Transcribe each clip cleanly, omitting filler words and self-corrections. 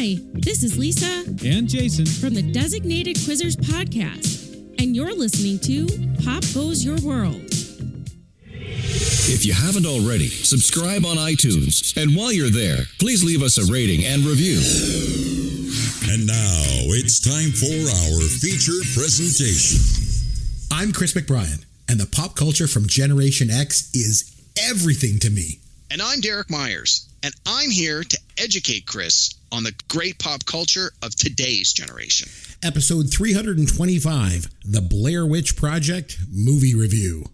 Hi, this is Lisa and Jason from the Designated Quizzers podcast, and you're listening to Pop Goes Your World. If you haven't already, subscribe on iTunes, and while you're there, please leave us a rating and review. And now it's time for our featured presentation. I'm Chris McBrien, and the pop culture from Generation X is everything to me. And I'm Derek Myers, and I'm here to educate Chris on the great pop culture of today's generation. Episode 325, The Blair Witch Project Movie Review.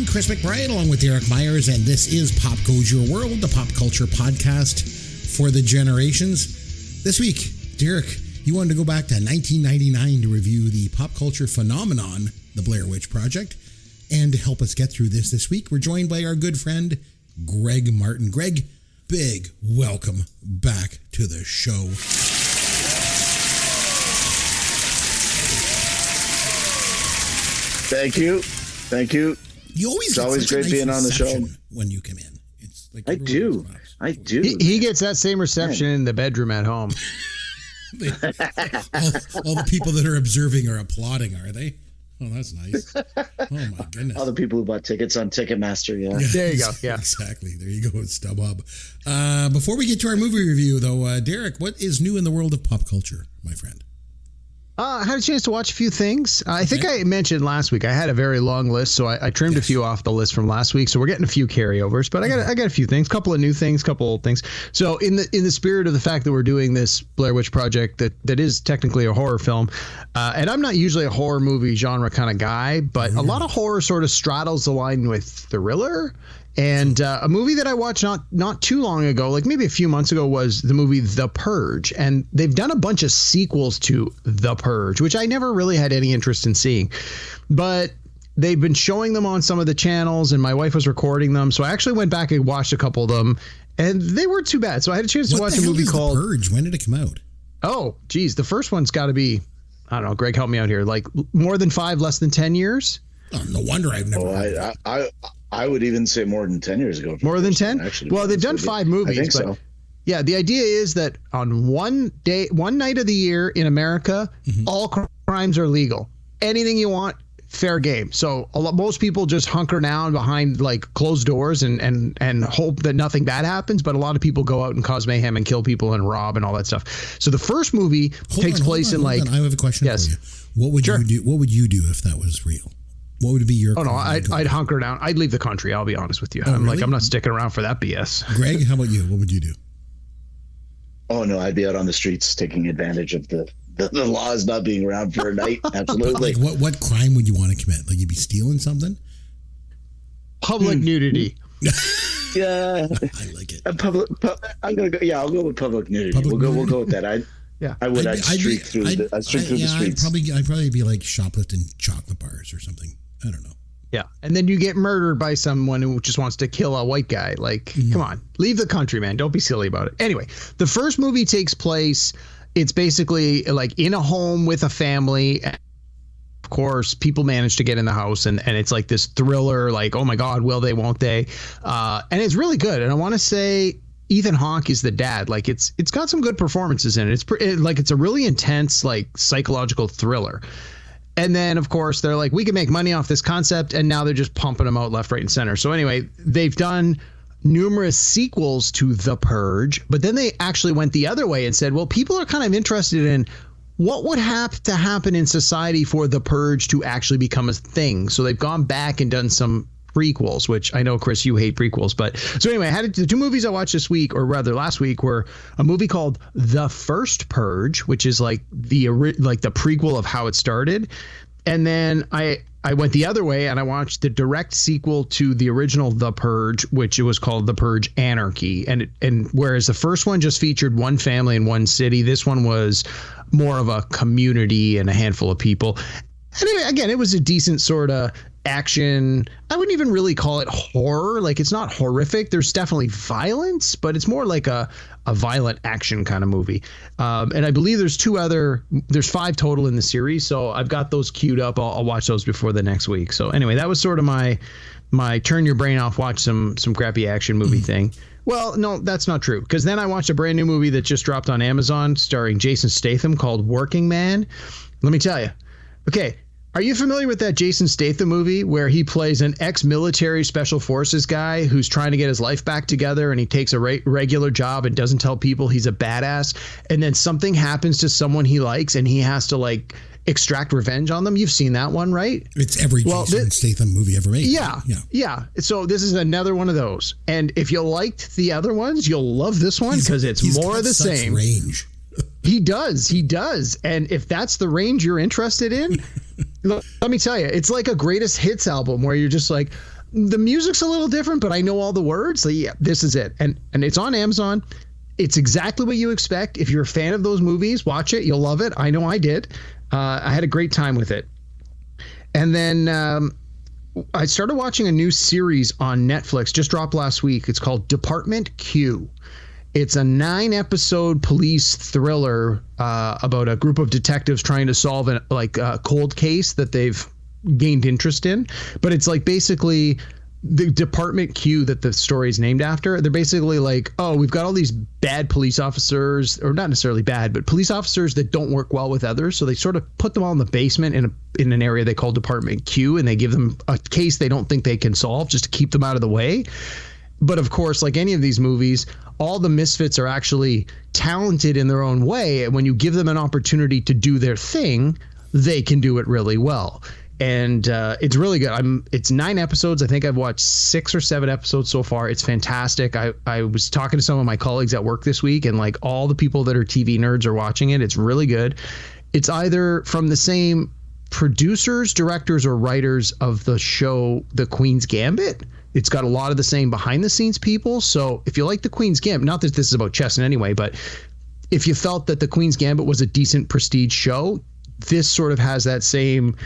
Chris McBrien along with Derek Myers, and this is Pop Goes Your World, the pop culture podcast for the generations. This week, Derek, you wanted to go back to 1999 to review the pop culture phenomenon, The Blair Witch Project. And to help us get through this week, we're joined by our good friend, Greg Martin. Greg, big welcome back to the show. Thank you. Thank you. It's always great being on the show when you come in. It's like I do. He gets that same reception in the bedroom at home. all the people that are observing are applauding, are they? Oh, that's nice. Oh my goodness. All the people who bought tickets on Ticketmaster, yeah. There you go. Yeah, exactly. There you go. It's StubHub. Before we get to our movie review, though, Derek, what is new in the world of pop culture, my friend? I had a chance to watch a few things. I think I mentioned last week I had a very long list, so I trimmed a few off the list from last week. So we're getting a few carryovers, but I got a few things, couple of new things, couple old things. So in the spirit of the fact that we're doing this Blair Witch Project that is technically a horror film, and I'm not usually a horror movie genre kind of guy, but a lot of horror sort of straddles the line with thriller. And a movie that I watched not too long ago, like maybe a few months ago, was the movie The Purge. And they've done a bunch of sequels to The Purge, which I never really had any interest in seeing. But they've been showing them on some of the channels, and my wife was recording them. So I actually went back and watched a couple of them, and they weren't too bad. So I had a chance to watch a movie called The Purge. When did it come out? Oh, geez. The first one's got to be, I don't know, Greg, help me out here. Like more than 5, less than 10 years? Oh, no wonder I've never heard of it. I would even say more than 10 years ago. More than 10? Well, they've done 5 movies. I think so. Yeah, the idea is that on one night of the year in America, all crimes are legal. Anything you want, fair game. So most people just hunker down behind like closed doors and hope that nothing bad happens. But a lot of people go out and cause mayhem and kill people and rob and all that stuff. So the first movie takes place in like. I have a question for you. What would you do? What would you do if that was real? What would be your? Oh no, I'd hunker down. I'd leave the country. I'll be honest with you. I'm not sticking around for that BS. Greg, how about you? What would you do? Oh no, I'd be out on the streets taking advantage of the laws not being around for a night. Absolutely. Like what crime would you want to commit? Like you'd be stealing something? Public nudity. Yeah, I like it. I'm gonna go. Yeah, I'll go with public nudity. We'll go with that. I'd streak through the streets. I'd probably be like shoplifting chocolate bars or something. I don't know. Yeah, and then you get murdered by someone who just wants to kill a white guy. Like, come on, leave the country, man. Don't be silly about it. Anyway, the first movie takes place. It's basically like in a home with a family. Of course, people manage to get in the house, and it's like this thriller. Like, oh my God, will they? Won't they? And it's really good. And I want to say Ethan Hawke is the dad. Like it's got some good performances in it. It's a really intense like psychological thriller. And then, of course, they're like, we can make money off this concept. And now they're just pumping them out left, right, and center. So anyway, they've done numerous sequels to The Purge. But then they actually went the other way and said, well, people are kind of interested in what would have to happen in society for The Purge to actually become a thing. So they've gone back and done some prequels, which I know, Chris, you hate prequels. But so anyway, the 2 movies I watched this week, or rather last week, were a movie called The First Purge, which is like the prequel of how it started. And then I went the other way and I watched the direct sequel to the original The Purge, which it was called The Purge Anarchy. And whereas the first one just featured one family in one city, this one was more of a community and a handful of people. Anyway, again, it was a decent sort of action. I wouldn't even really call it horror. Like, it's not horrific. There's definitely violence, but it's more like a violent action kind of movie. And I believe there's 5 total in the series. So I've got those queued up. I'll watch those before the next week. So anyway, that was sort of my turn your brain off, watch some crappy action movie thing. Well, no, that's not true. Because then I watched a brand new movie that just dropped on Amazon starring Jason Statham called Working Man. Let me tell you. Okay. Are you familiar with that Jason Statham movie where he plays an ex-military special forces guy who's trying to get his life back together, and he takes a regular job and doesn't tell people he's a badass, and then something happens to someone he likes and he has to like extract revenge on them? You've seen that one, right? It's every Jason Statham movie ever made. Yeah. So this is another one of those. And if you liked the other ones, you'll love this one because it's more of the same. Range. He does. And if that's the range you're interested in, let me tell you, it's like a greatest hits album where you're just like, the music's a little different, but I know all the words. So yeah, this is it. And it's on Amazon. It's exactly what you expect. If you're a fan of those movies, watch it. You'll love it. I know I did. I had a great time with it. And then I started watching a new series on Netflix, just dropped last week. It's called Department Q. It's a 9-episode police thriller about a group of detectives trying to solve a cold case that they've gained interest in. But it's like basically the Department Q that the story is named after. They're basically like, oh, we've got all these bad police officers, or not necessarily bad, but police officers that don't work well with others. So they sort of put them all in the basement in an area they call Department Q, and they give them a case they don't think they can solve just to keep them out of the way. But of course, like any of these movies, all the misfits are actually talented in their own way. And when you give them an opportunity to do their thing, they can do it really well. And it's really good. It's 9 episodes. I think I've watched 6 or 7 episodes so far. It's fantastic. I was talking to some of my colleagues at work this week, and like all the people that are TV nerds are watching it. It's really good. It's either from the same producers, directors, or writers of the show The Queen's Gambit. It's got a lot of the same behind the scenes people. So if you like The Queen's Gambit, not that this is about chess in any way, but if you felt that The Queen's Gambit was a decent prestige show, this sort of has that same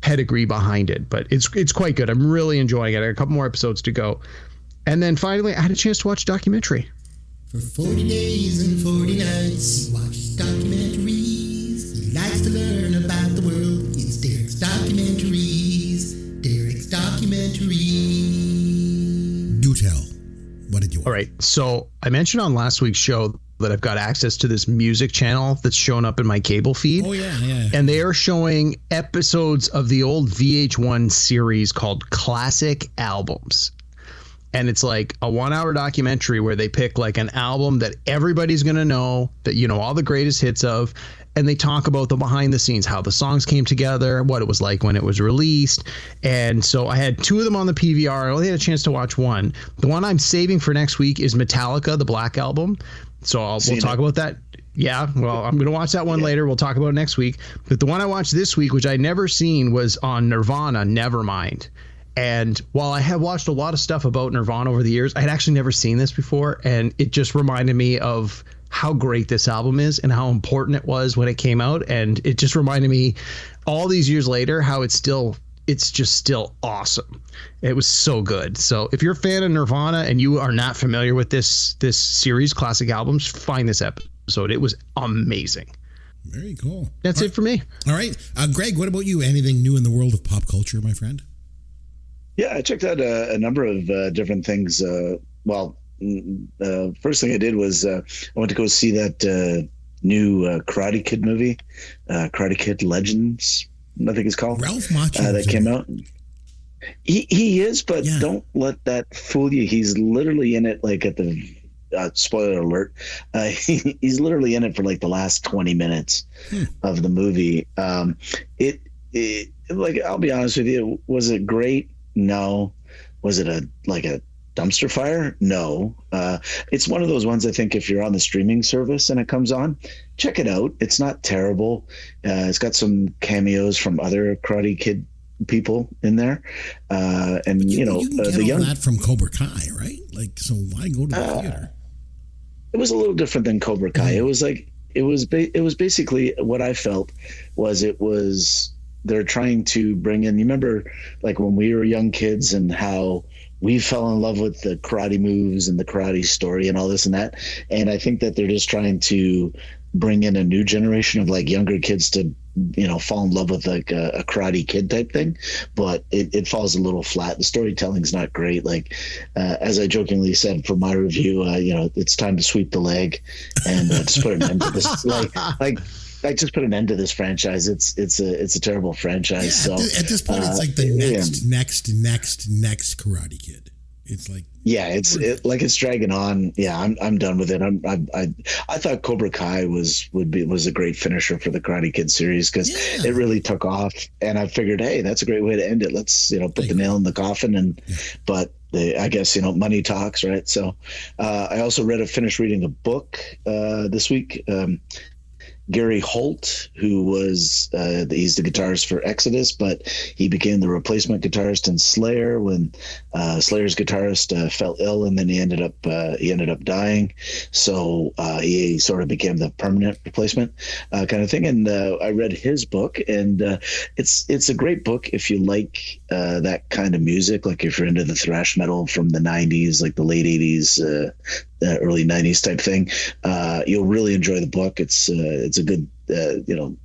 pedigree behind it. But it's quite good. I'm really enjoying it. I got a couple more episodes to go. And then finally, I had a chance to watch a documentary. For 40 days and 40 nights, he watches documentaries. He likes to learn about the world. It's Derek's Documentaries. Derek's Documentaries. Do tell. What did you watch? All right. So I mentioned on last week's show that I've got access to this music channel that's shown up in my cable feed. Oh, yeah. And they are showing episodes of the old VH1 series called Classic Albums. And it's like a 1-hour documentary where they pick like an album that everybody's going to know, that, you know, all the greatest hits of. And they talk about the behind the scenes, how the songs came together, what it was like when it was released. And so I had 2 of them on the PVR. I only had a chance to watch one. The one I'm saving for next week is Metallica, the Black Album. So we'll talk about that. Yeah, well, I'm going to watch that one later. We'll talk about it next week. But the one I watched this week, which I'd never seen, was on Nirvana, Nevermind. And while I have watched a lot of stuff about Nirvana over the years, I had actually never seen this before. And it just reminded me of how great this album is and how important it was when it came out. And it just reminded me all these years later how it's just still awesome. It was so good. So if you're a fan of Nirvana and you are not familiar with this series, Classic Albums, find this episode. It was amazing. Very cool. That's it for me. All right. Greg, what about you? Anything new in the world of pop culture, my friend? Yeah, I checked out a number of different things. First thing I did was I went to go see that new Karate Kid movie, Karate Kid Legends, I think it's called. Ralph Macchio that came out. He is, but don't let that fool you. He's literally in it, like at the spoiler alert. He's literally in it for like the last 20 minutes of the movie. It like, I'll be honest with you, was it great? No. Was it a dumpster fire? No. It's one of those ones, I think, if you're on the streaming service and it comes on, check it out. It's not terrible. It's got some cameos from other Karate Kid people in there. And you can get the young that from Cobra Kai, right? Like, so why go to the theater? It was a little different than Cobra Kai. It was like, it was basically what I felt was it was they're trying to bring in. You remember, like when we were young kids, and how we fell in love with the karate moves and the karate story and all this and that. And I think that they're just trying to bring in a new generation of like younger kids to, fall in love with like a Karate Kid type thing, but it falls a little flat. The storytelling's not great. Like, as I jokingly said for my review, it's time to sweep the leg and just put an end to this. Like just put an end to this franchise. It's a terrible franchise. Yeah, so at this point, it's like the next Karate Kid. It's like, yeah, it's dragging on. Yeah, I'm done with it. I thought Cobra Kai was a great finisher for the Karate Kid series, because it really took off, and I figured, hey, that's a great way to end it. Let's put the nail in the coffin, but I guess money talks, right? So I also finished reading a book this week. Gary Holt, who was he's the guitarist for Exodus, but he became the replacement guitarist in Slayer when Slayer's guitarist fell ill, and then he ended up dying. So he sort of became the permanent replacement kind of thing. And I read his book, and it's a great book if you like that kind of music, like if you're into the thrash metal from the 90s, like the late 80s. Early 90s type thing. You'll really enjoy the book. It's a good,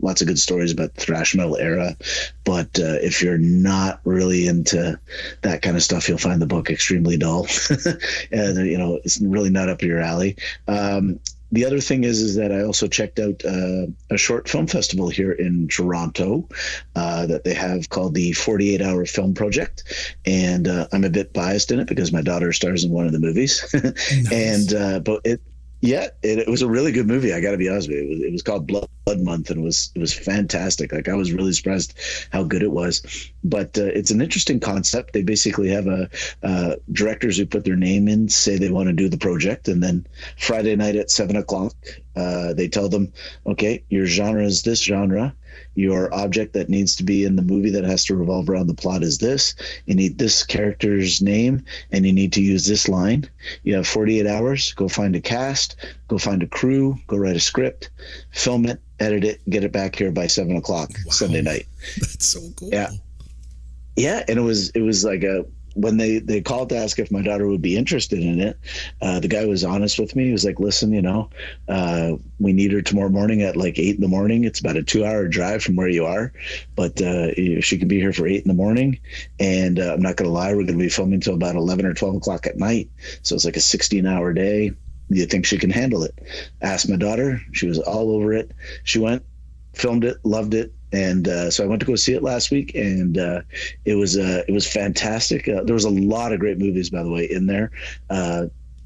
lots of good stories about the thrash metal era. But if you're not really into that kind of stuff, you'll find the book extremely dull. And, it's really not up your alley. The other thing is that I also checked out a short film festival here in Toronto that they have called the 48-Hour Film Project, and I'm a bit biased in it because my daughter stars in one of the movies. Nice. But it was a really good movie. I got to be honest with you. It was called Blood Month, and it was fantastic. Like, I was really surprised how good it was. But it's an interesting concept. They basically have directors who put their name in, say they want to do the project, and then Friday night at 7:00, they tell them, okay, your genre is this genre. Your object that needs to be in the movie that has to revolve around the plot is this. You need this character's name, and you need to use this line. You have 48 hours. Go find a cast. Go find a crew. Go write a script. Film it. Edit it. Get it back here by 7:00 Sunday night. That's so cool. Yeah, and it was like when they called to ask if my daughter would be interested in it, the guy was honest with me. He was like, listen, we need her tomorrow morning at like 8 a.m. It's about a 2-hour drive from where you are, but she can be here for 8 a.m. And I'm not going to lie, we're going to be filming till about 11 or 12 o'clock at night. So it's like a 16-hour day. Do you think she can handle it? Asked my daughter. She was all over it. She went, filmed it, loved it. And so I went to go see it last week, and it was fantastic. There was a lot of great movies, by the way, in there.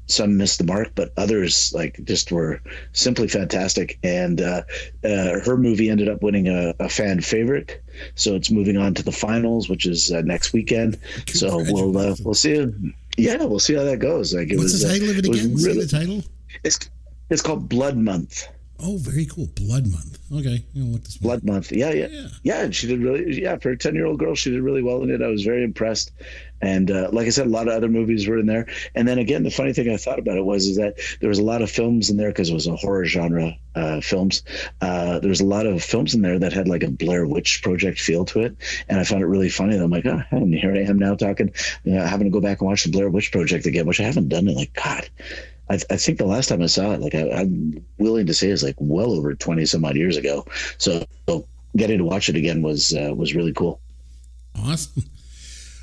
Some missed the mark, but others just were simply fantastic. And her movie ended up winning a fan favorite, so it's moving on to the finals, which is next weekend. So we'll see. Yeah, we'll see how that goes. What's the title of it again? Say the title. It's called Blood Month. Oh, very cool. Blood Month. Okay. Look this Blood Month. Yeah. And she did really, for a 10-year-old girl, she did really well in it. I was very impressed. And like I said, a lot of other movies were in there. And then again, the funny thing I thought about it is that there was a lot of films in there because it was a horror genre films. There was a lot of films in there that had like a Blair Witch Project feel to it. And I found it really funny. I'm like, and here I am now talking, having to go back and watch the Blair Witch Project again, which I haven't done in God. I think the last time I saw it, I'm willing to say it's like well over 20 some odd years ago. So getting to watch it again was really cool. Awesome.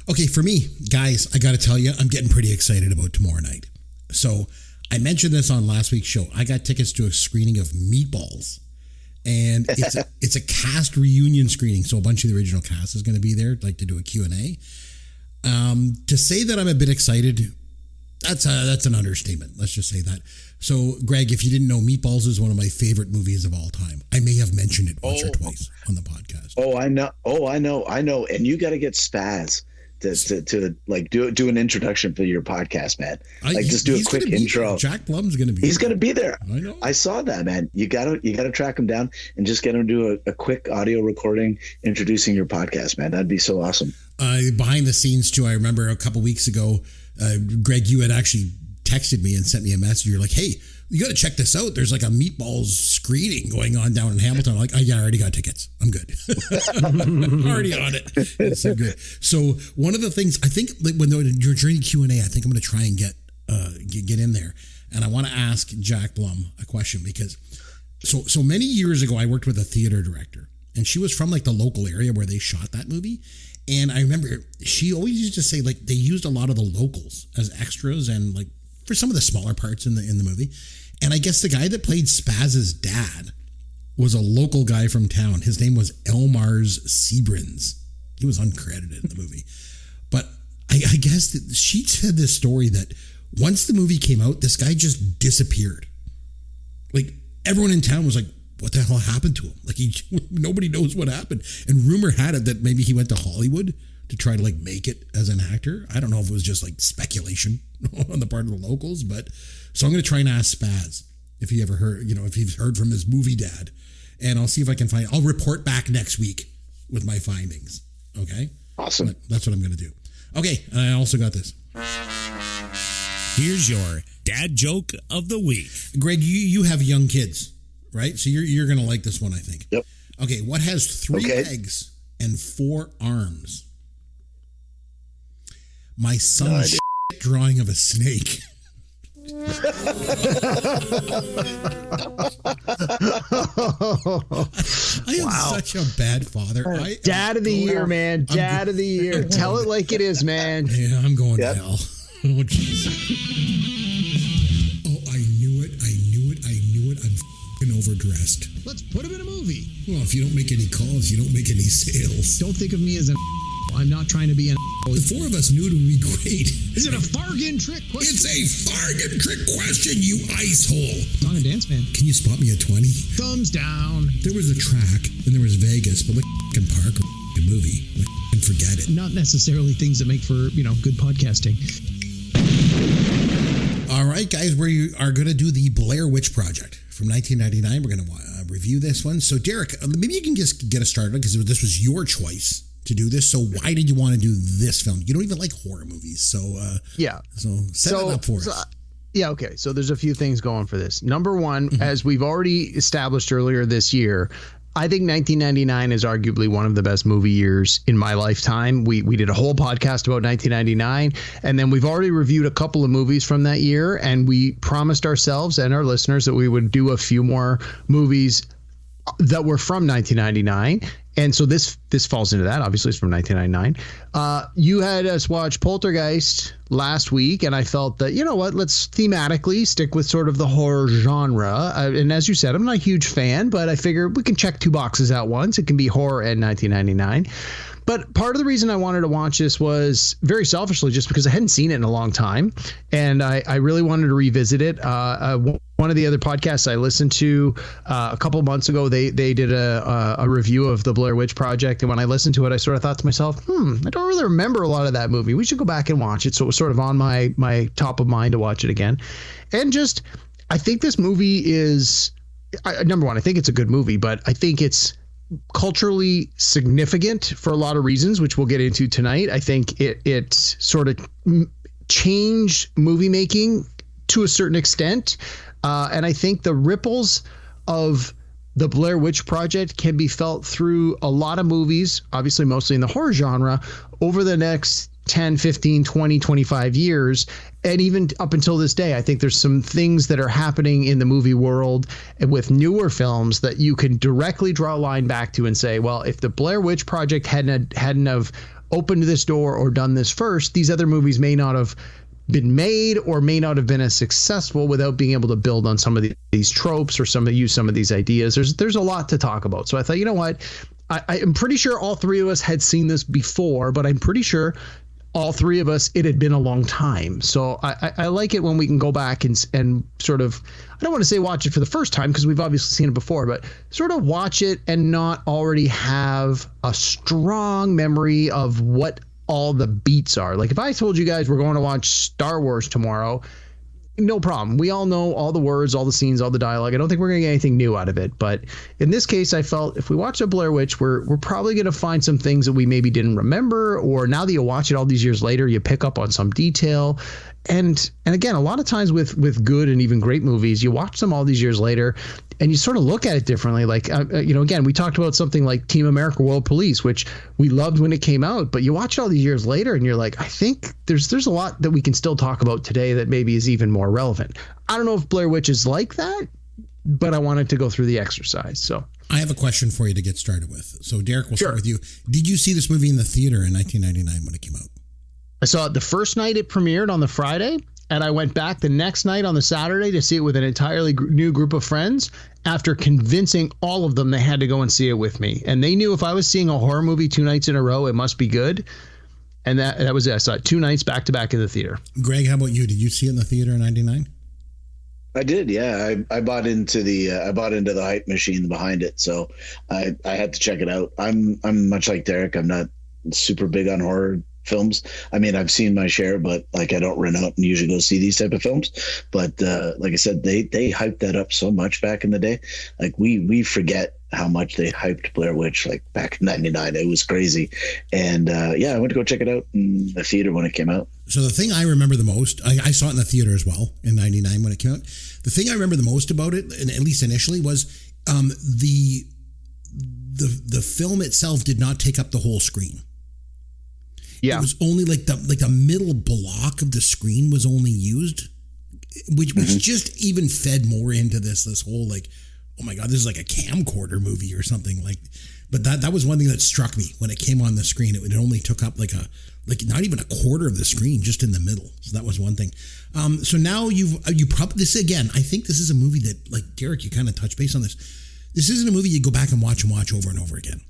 Okay, for me, guys, I got to tell you, I'm getting pretty excited about tomorrow night. So I mentioned this on last week's show. I got tickets to a screening of Meatballs, and it's a cast reunion screening. So a bunch of the original cast is going to be there, to do a Q&A. To say that I'm a bit excited, that's an understatement. Let's just say that. So, Greg, if you didn't know, Meatballs is one of my favorite movies of all time. I may have mentioned it once or twice on the podcast. I know. And you got to get Spaz to do an introduction for your podcast, man. Just do a quick intro. Jack Blum's going to be. He's going to be there. I know. I saw that, man. You got to track him down and just get him to do a quick audio recording introducing your podcast, man. That'd be so awesome. Behind the scenes too, I remember a couple weeks ago, Greg, you had actually texted me and sent me a message. You're like, hey, you got to check this out. There's like a Meatballs screening going on down in Hamilton. I'm like, oh, yeah, I already got tickets. I'm good. I'm already on it. It's so good. So one of the things I think, like when you're during Q&A, I think I'm going to try and get in there. And I want to ask Jack Blum a question because so many years ago, I worked with a theater director, and she was from like the local area where they shot that movie. And I remember she always used to say like they used a lot of the locals as extras and like for some of the smaller parts in the movie. And I guess the guy that played Spaz's dad was a local guy from town. His name was Elmars Seabrins. He was uncredited in the movie. But I guess that she said this story that once the movie came out, this guy just disappeared. Like everyone in town was like, what the hell happened to him? Like nobody knows what happened. And rumor had it that maybe he went to Hollywood to try to like make it as an actor. I don't know if it was just like speculation on the part of the locals, but so I'm going to try and ask Spaz if he ever heard, if he's heard from his movie dad, and I'll see if I can I'll report back next week with my findings. Okay. Awesome. That's what I'm going to do. Okay. And I also got this. Here's your dad joke of the week. Greg, you have young kids, right? So you're going to like this one, I think. Yep. Okay. What has 3 legs and 4 arms? My son's drawing of a snake. I am such a bad father. Dad of the year, man. Dad of the year. Tell it like it is, man. Yeah, I'm going to hell. Oh, jeez. Oh, I knew it. I'm f***ing overdressed. Let's put him in a movie. Well, if you don't make any calls, you don't make any sales. Don't think of me as an I'm not trying to be an The 4 of us knew it would be great. Is it a fargan trick question? It's a fargan trick question, you ice hole. Song and dance man. Can you spot me a 20? Thumbs down. There was a track, and there was Vegas, but like f***ing park or f***ing movie. Like f***ing forget it. Not necessarily things that make for, good podcasting. All right, guys, we are going to do the Blair Witch Project from 1999. We're going to review this one. So, Derek, maybe you can just get us started because this was your choice to do this. So why did you want to do this film? You don't even like horror movies. So So set it up for us. Yeah, okay. So there's a few things going for this. Number one, as we've already established earlier this year, I think 1999 is arguably one of the best movie years in my lifetime. We did a whole podcast about 1999, and then we've already reviewed a couple of movies from that year, and we promised ourselves and our listeners that we would do a few more movies that were from 1999. And so this falls into that. Obviously, it's from 1999. You had us watch Poltergeist last week, and I felt that, you know what, let's thematically stick with sort of the horror genre. And as you said, I'm not a huge fan, but I figure we can check 2 boxes at once. It can be horror and 1999. But part of the reason I wanted to watch this was very selfishly just because I hadn't seen it in a long time, and I really wanted to revisit it. One of the other podcasts I listened to a couple months ago, they did a review of the Blair Witch Project, and when I listened to it, I sort of thought to myself, I don't really remember a lot of that movie. We should go back and watch it. So it was sort of on my top of mind to watch it again. And just, I think this movie is, number one, I think it's a good movie, but I think it's culturally significant for a lot of reasons, which we'll get into tonight. I think it sort of changed movie making to a certain extent. And I think the ripples of the Blair Witch Project can be felt through a lot of movies, obviously mostly in the horror genre, over the next 10, 15, 20, 25 years. And even up until this day, I think there's some things that are happening in the movie world with newer films that you can directly draw a line back to and say, well, if the Blair Witch Project hadn't have opened this door or done this first, these other movies may not have been made or may not have been as successful without being able to build on some of these tropes or use some of these ideas. There's a lot to talk about. So I thought, you know what? I am pretty sure all 3 of us had seen this before, but I'm pretty sure all 3 of us, it had been a long time. So I like it when we can go back and sort of, I don't want to say watch it for the first time because we've obviously seen it before, but sort of watch it and not already have a strong memory of what all the beats are. Like if I told you guys we're going to watch Star Wars tomorrow, no problem. We all know all the words, all the scenes, all the dialogue. I don't think we're going to get anything new out of it. But in this case, I felt if we watch a Blair Witch, we're probably going to find some things that we maybe didn't remember, or now that you watch it all these years later, you pick up on some detail. And again, a lot of times with good and even great movies, you watch them all these years later and you sort of look at it differently. Like, again, we talked about something like Team America World Police, which we loved when it came out, but you watch it all these years later and you're like, I think there's a lot that we can still talk about today that maybe is even more relevant. I don't know if Blair Witch is like that, but I wanted to go through the exercise. So I have a question for you to get started with. So Derek, we'll start with you. Did you see this movie in the theater in 1999 when it came out? I saw it the first night it premiered on the Friday, and I went back the next night on the Saturday to see it with an entirely new group of friends after convincing all of them they had to go and see it with me. And they knew if I was seeing a horror movie 2 nights in a row, it must be good. And that was it. I saw it 2 nights back to back in the theater. Greg, how about you? Did you see it in the theater in 99? I did, yeah. I bought into the hype machine behind it, so I had to check it out. I'm much like Derek. I'm not super big on horror films. I mean, I've seen my share, but like I don't run out and usually go see these type of films. But like I said, they hyped that up so much back in the day. Like we forget how much they hyped Blair Witch like back in 99. It was crazy. And yeah, I went to go check it out in the theater when it came out. So the thing I remember the most, I saw it in the theater as well in 99 when it came out. The thing I remember the most about it, and at least initially, was the film itself did not take up the whole screen. Yeah. It was only like the middle block of the screen was only used, which just even fed more into this whole like, oh my God, this is like a camcorder movie or something like. But that was one thing that struck me when it came on the screen. It only took up like not even a quarter of the screen, just in the middle. So that was one thing. So now you probably, this again, I think this is a movie that, like Derek, you kind of touch base on this. This isn't a movie you go back and watch over and over again.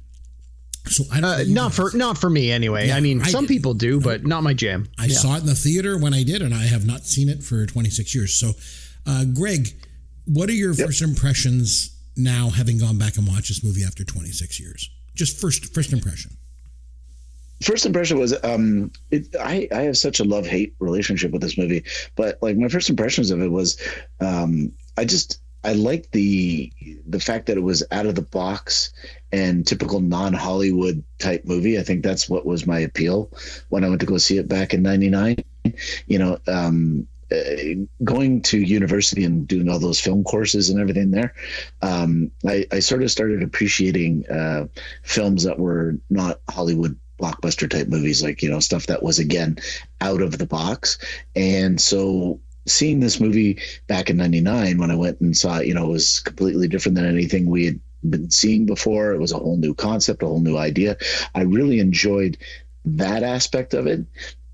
So I don't not for me anyway. Yeah, I mean, some people do, but not my jam. I saw it in the theater when I did, and I have not seen it for 26 years. So, Greg, what are your first impressions now, having gone back and watched this movie after 26 years? Just first impression. First impression was I have such a love-hate relationship with this movie, but like my first impressions of it was I liked the fact that it was out of the box and typical non-Hollywood type movie. I think that's what was my appeal when I went to go see it back in 99. You know, going to university and doing all those film courses and everything there, I sort of started appreciating films that were not Hollywood blockbuster type movies, like, you know, stuff that was, again, out of the box. And so seeing this movie back in 99 when I went and saw it, you know, it was completely different than anything we had been seeing before. It was a whole new concept, a whole new idea. I really enjoyed that aspect of it.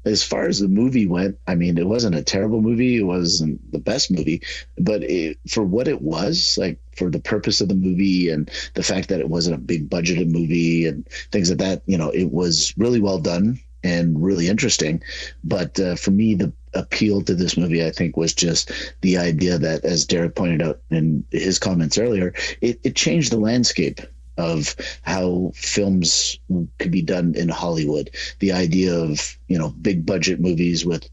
As far as the movie went, I mean, it wasn't a terrible movie. It wasn't the best movie, but for what it was, like for the purpose of the movie and the fact that it wasn't a big budgeted movie and things like that, you know, it was really well done and really interesting. But for me, the appeal to this movie, I think, was just the idea that, as Derek pointed out in his comments earlier, it changed the landscape of how films could be done in Hollywood. The idea of, you know, big budget movies with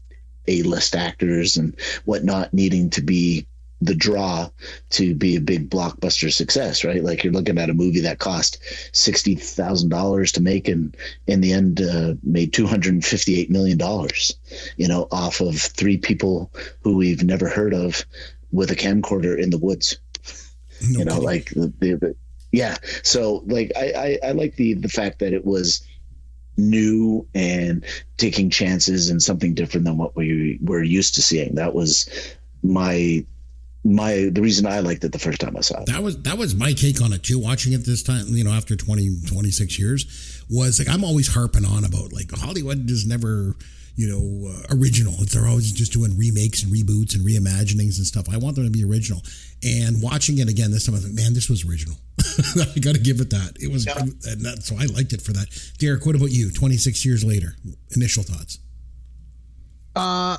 A-list actors and whatnot needing to be the draw to be a big blockbuster success, right? Like you're looking at a movie that cost $60,000 to make and in the end made $258 million, you know, off of 3 people who we've never heard of with a camcorder in the woods. No you know, kidding. Like the yeah. So like I like the fact that it was new and taking chances and something different than what we were used to seeing. That was the reason I liked it the first time I saw it. That was my take on it too. Watching it this time, you know, after 26 years, was like, I'm always harping on about like Hollywood is never, you know, original. They're always just doing remakes and reboots and reimaginings and stuff. I want them to be original. And watching it again this time, I was like, man, this was original. I got to give it that. It was, and so I liked it for that. Derek, what about you? 26 years later, initial thoughts? I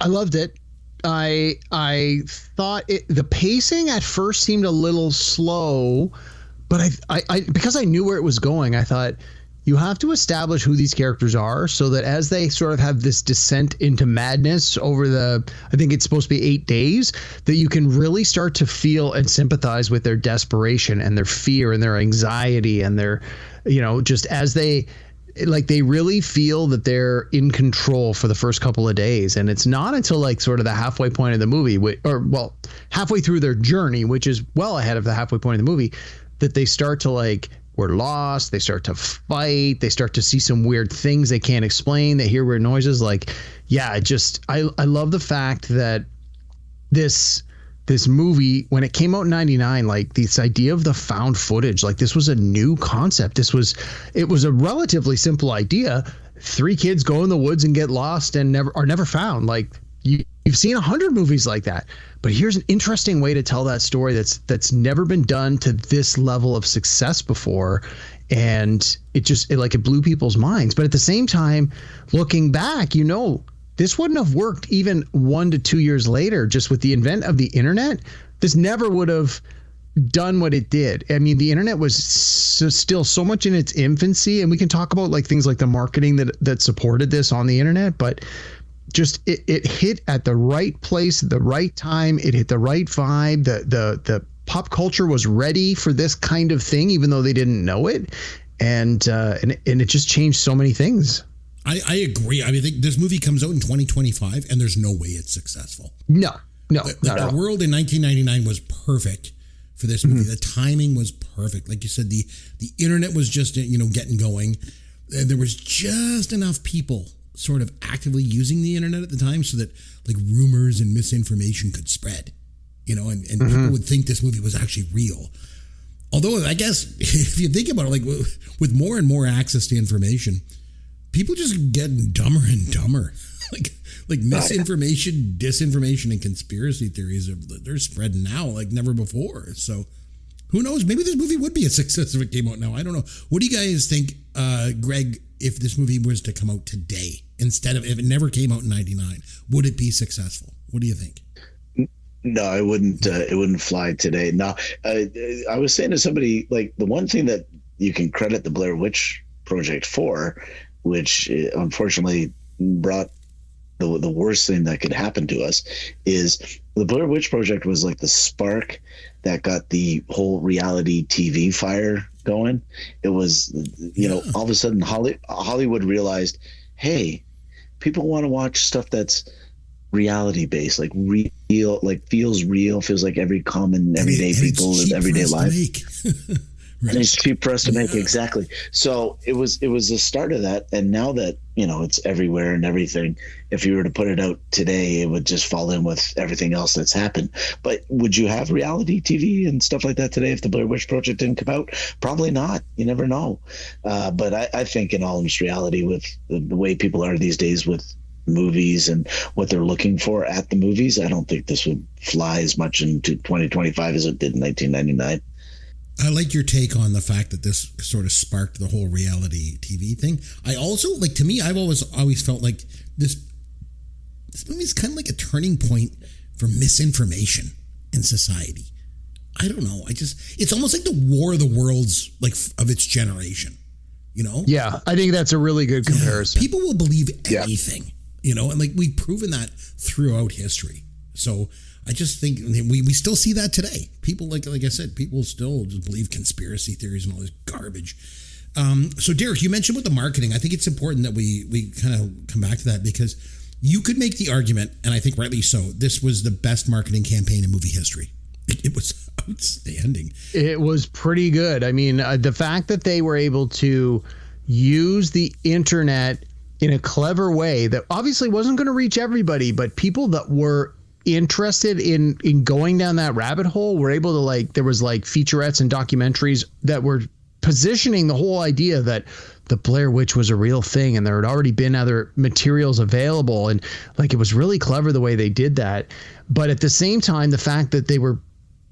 loved it. I thought the pacing at first seemed a little slow, but I because I knew where it was going, I thought you have to establish who these characters are so that as they sort of have this descent into madness over I think it's supposed to be 8 days, that you can really start to feel and sympathize with their desperation and their fear and their anxiety and their, just as they really feel that they're in control for the first couple of days. And it's not until like sort of the halfway point of the movie, halfway through their journey, which is well ahead of the halfway point of the movie, that they start to we're lost. They start to fight. They start to see some weird things they can't explain. They hear weird noises. I love the fact that this movie, when it came out in 99, this idea of the found footage, this was a new concept. It was a relatively simple idea. 3 kids go in the woods and get lost and are never found. You've seen 100 movies like that, but here's an interesting way to tell that story that's never been done to this level of success before. And it blew people's minds. But at the same time, looking back, this wouldn't have worked even 1 to 2 years later. Just with the advent of the internet, this never would have done what it did. I mean, the internet was still so much in its infancy, and we can talk about things like the marketing that supported this on the internet, but just it hit at the right place at the right time. It hit the right vibe. The pop culture was ready for this kind of thing, even though they didn't know it, and it just changed so many things. I agree. I mean, I think this movie comes out in 2025, and there's no way it's successful. No. The world in 1999 was perfect for this movie. The timing was perfect. Like you said, the internet was just getting going. There was just enough people sort of actively using the internet at the time so that rumors and misinformation could spread, and people would think this movie was actually real. Although I guess if you think about it, with more and more access to information, people just get dumber and dumber. Misinformation, disinformation, and conspiracy theories they're spreading now like never before. So who knows? Maybe this movie would be a success if it came out now. I don't know. What do you guys think, Greg? If this movie was to come out today, instead of if it never came out in 99, would it be successful? What do you think? No, it wouldn't. It wouldn't fly today. No, I was saying to somebody, the one thing that you can credit the Blair Witch Project for, which unfortunately brought the worst thing that could happen to us, is the Blair Witch Project was the spark that got the whole reality TV fire going. It was, all of a sudden Hollywood realized, hey, people want to watch stuff that's reality based, real, feels real, feels like every common everyday people's everyday life. Right. And it's cheap for us to make. Exactly. So it was the start of that. And now that, it's everywhere and everything, if you were to put it out today, it would just fall in with everything else that's happened. But would you have reality TV and stuff like that today if the Blair Witch Project didn't come out? Probably not. You never know. But I think in all honest reality, with the way people are these days with movies and what they're looking for at the movies, I don't think this would fly as much into 2025 as it did in 1999. I like your take on the fact that this sort of sparked the whole reality TV thing. I also, to me, I've always felt like this movie is kind of like a turning point for misinformation in society. I don't know. It's almost like the War of the Worlds, of its generation, Yeah, I think that's a really good comparison. People will believe anything, and we've proven that throughout history. So I just think we still see that today. People, like I said, people still just believe conspiracy theories and all this garbage. So Derek, you mentioned with the marketing, I think it's important that we kind of come back to that, because you could make the argument, and I think rightly so, this was the best marketing campaign in movie history. It was outstanding. It was pretty good. I mean, the fact that they were able to use the internet in a clever way that obviously wasn't going to reach everybody, but people that were interested in going down that rabbit hole were able to there was featurettes and documentaries that were positioning the whole idea that the Blair Witch was a real thing, and there had already been other materials available, and it was really clever the way they did that. But at the same time, the fact that they were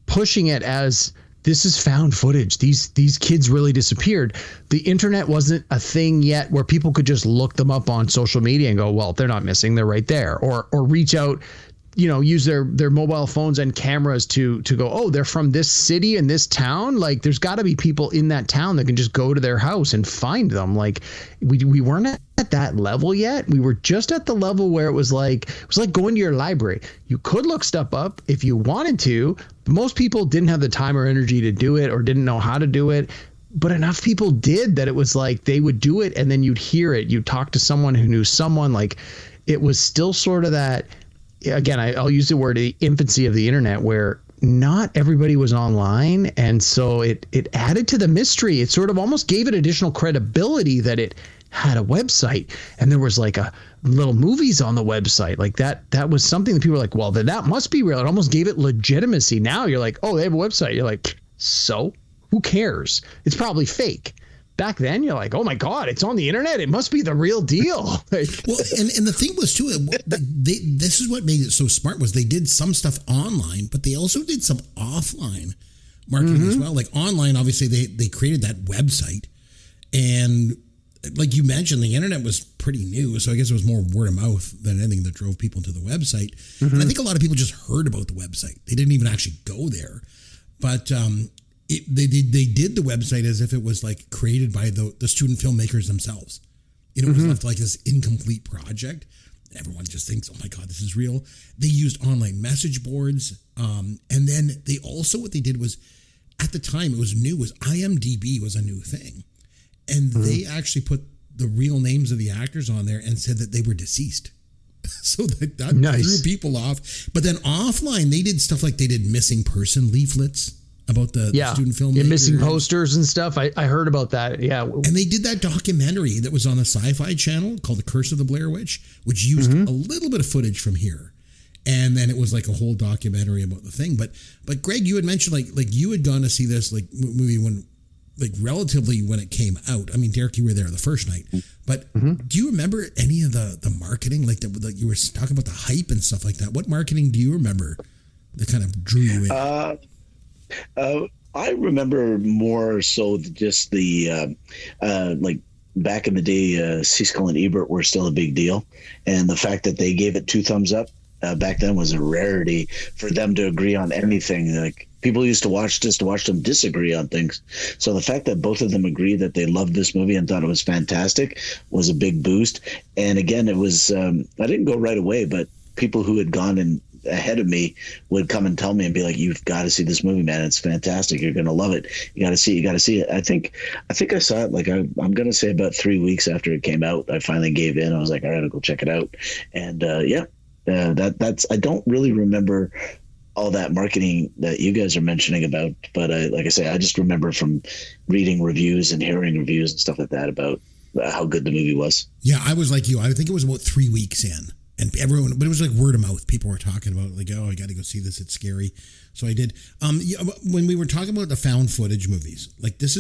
pushing it as this is found footage, these kids really disappeared. The internet wasn't a thing yet where people could just look them up on social media and go, well, they're not missing, they're right there, or reach out use their mobile phones and cameras to go, oh, they're from this city and this town. Like, there's got to be people in that town that can just go to their house and find them. Like, we weren't at that level yet. We were just at the level where it was like going to your library. You could look stuff up if you wanted to, but most people didn't have the time or energy to do it or didn't know how to do it. But enough people did that it was like they would do it and then you'd hear it. You'd talk to someone who knew someone. Like, it was still sort of that. Again, I'll use the word the infancy of the internet, where not everybody was online. And so it added to the mystery. It sort of almost gave it additional credibility that it had a website and there was like a little movies on the website. Like that was something that people were like, well, that must be real. It almost gave it legitimacy. Now you're like, oh, they have a website. You're like, so who cares? It's probably fake. Back then, you're like, oh my God, it's on the internet. It must be the real deal. Well, and the thing was too, this is what made it so smart was they did some stuff online, but they also did some offline marketing as well. Like online, obviously they created that website, and like you mentioned, the internet was pretty new, so I guess it was more word of mouth than anything that drove people to the website. And I think a lot of people just heard about the website; they didn't even actually go there, but. They did the website as if it was like created by the student filmmakers themselves. It was left like this incomplete project. Everyone just thinks, oh my God, this is real. They used online message boards. And then they also, what they did was, at the time it was new, was IMDb was a new thing. And they actually put the real names of the actors on there and said that they were deceased. So that threw people off. But then offline, they did stuff like they did missing person leaflets about the student film. Yeah, missing posters and stuff. I heard about that. Yeah. And they did that documentary that was on the Sci-Fi Channel called The Curse of the Blair Witch, which used a little bit of footage from here. And then it was like a whole documentary about the thing. But Greg, you had mentioned like you had gone to see this like movie when relatively when it came out. I mean, Derek, you were there the first night. But do you remember any of the marketing? Like you were talking about the hype and stuff like that. What marketing do you remember that kind of drew you in? I remember more so just the like back in the day, Siskel and Ebert were still a big deal, and the fact that they gave it 2 thumbs up back then was a rarity for them to agree on anything. Like people used to watch them disagree on things. So the fact that both of them agreed that they loved this movie and thought it was fantastic was a big boost. And again, it was I didn't go right away, but people who had gone in ahead of me would come and tell me and be like, you've got to see this movie, man. It's fantastic. You're going to love it. You got to see it. I think I saw it like I'm going to say about 3 weeks after it came out. I finally gave in. I was like, all right, I'll go check it out. And that's I don't really remember all that marketing that you guys are mentioning about, but like I say, I just remember from reading reviews and hearing reviews and stuff like that about how good the movie was. Yeah, I was like you. I think it was about 3 weeks in. And everyone, but it was like word of mouth. People were talking about it, like, oh, I got to go see this. It's scary. So I did. When we were talking about the found footage movies, like this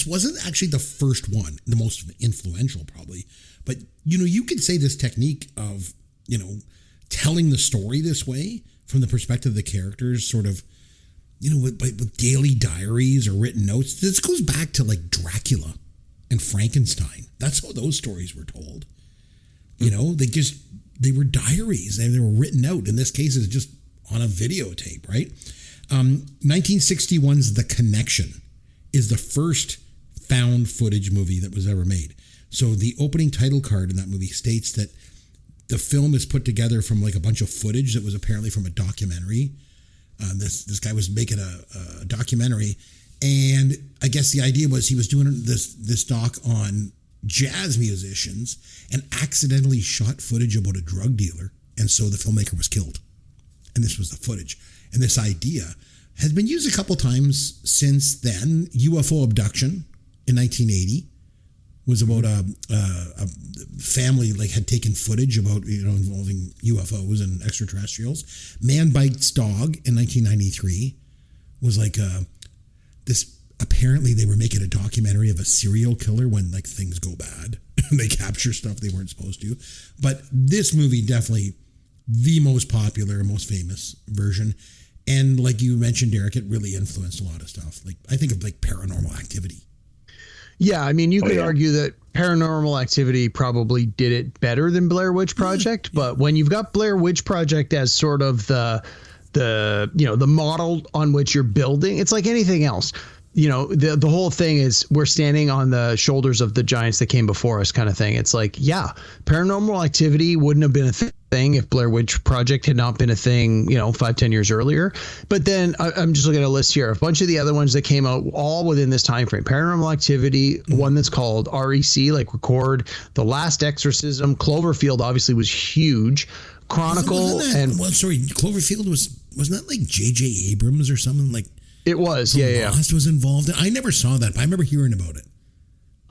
wasn't actually the first one, the most influential probably. But, you could say this technique of, telling the story this way from the perspective of the characters, sort of, with daily diaries or written notes. This goes back to like Dracula and Frankenstein. That's how those stories were told. They were diaries. They were written out. In this case, it's just on a videotape, right? 1961's The Connection is the first found footage movie that was ever made. So the opening title card in that movie states that the film is put together from like a bunch of footage that was apparently from a documentary. This guy was making a documentary, and I guess the idea was he was doing this doc on jazz musicians and accidentally shot footage about a drug dealer, and so the filmmaker was killed. And this was the footage. And this idea has been used a couple times since then. UFO Abduction in 1980 was about a family like had taken footage about involving UFOs and extraterrestrials. Man Bites Dog in 1993 was like this. Apparently they were making a documentary of a serial killer when like things go bad and they capture stuff they weren't supposed to. But this movie definitely the most popular, most famous version. And like you mentioned, Derek, it really influenced a lot of stuff. Like I think of like Paranormal Activity. Yeah, I mean, you could yeah. argue that Paranormal Activity probably did it better than Blair Witch Project, but when you've got Blair Witch Project as sort of the model on which you're building, it's like anything else. The whole thing is we're standing on the shoulders of the giants that came before us kind of thing. It's like, yeah, Paranormal Activity wouldn't have been a thing if Blair Witch Project had not been a thing, 5-10 years earlier. But then I'm just looking at a list here, a bunch of the other ones that came out all within this time frame. Paranormal Activity, one that's called REC, like Record, The Last Exorcism, Cloverfield obviously was huge. Chronicle Cloverfield wasn't that like J.J. Abrams or something like? It was, yeah. Lost was involved. I never saw that, but I remember hearing about it.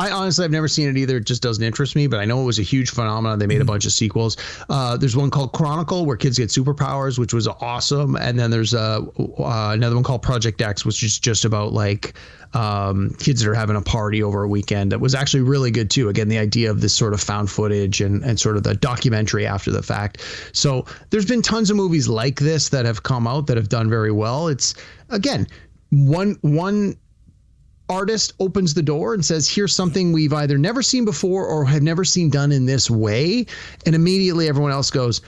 I've never seen it either. It just doesn't interest me, but I know it was a huge phenomenon. They made a bunch of sequels. There's one called Chronicle where kids get superpowers, which was awesome. And then there's another one called Project X, which is just about like kids that are having a party over a weekend. That was actually really good too. Again, the idea of this sort of found footage and sort of the documentary after the fact. So there's been tons of movies like this that have come out that have done very well. It's, again, one artist opens the door and says, here's something we've either never seen before or have never seen done in this way. And immediately everyone else goes,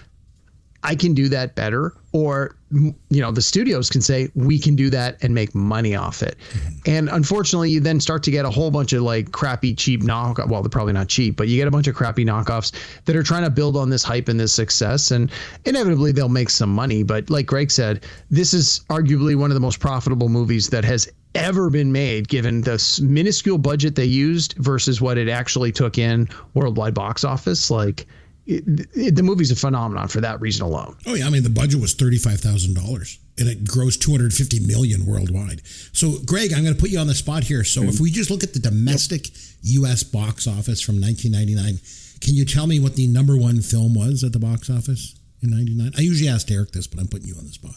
I can do that better. Or, the studios can say, we can do that and make money off it. And unfortunately, you then start to get a whole bunch of like crappy, cheap knockoff. Well, they're probably not cheap, but you get a bunch of crappy knockoffs that are trying to build on this hype and this success. And inevitably they'll make some money. But like Greg said, this is arguably one of the most profitable movies that has ever been made, given the minuscule budget they used versus what it actually took in worldwide box office. Like, the movie's a phenomenon for that reason alone. Oh yeah, I mean the budget was $35,000 and it grossed $250 million worldwide. So Greg, I'm going to put you on the spot here. So if we just look at the domestic U.S. box office from 1999, can you tell me what the number one film was at the box office in 99? I usually ask Derek this, but I'm putting you on the spot.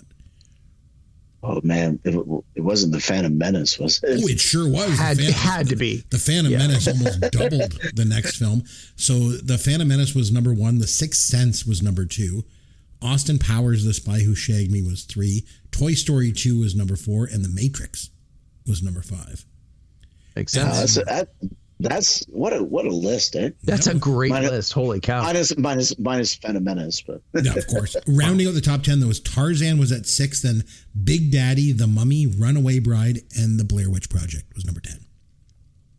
Oh man, it wasn't The Phantom Menace, was it? Oh, it sure was. It had to be. The Phantom Menace almost doubled the next film. So The Phantom Menace was number one. The Sixth Sense was number two. Austin Powers, The Spy Who Shagged Me was 3. Toy Story 2 was number 4. And The Matrix was number 5. Makes sense. That's what a list, eh? That's a great list. Holy cow. Minus Phantom Menace, but yeah, of course. Rounding out the top 10, there was Tarzan was at 6, then Big Daddy, The Mummy, Runaway Bride, and The Blair Witch Project was number 10.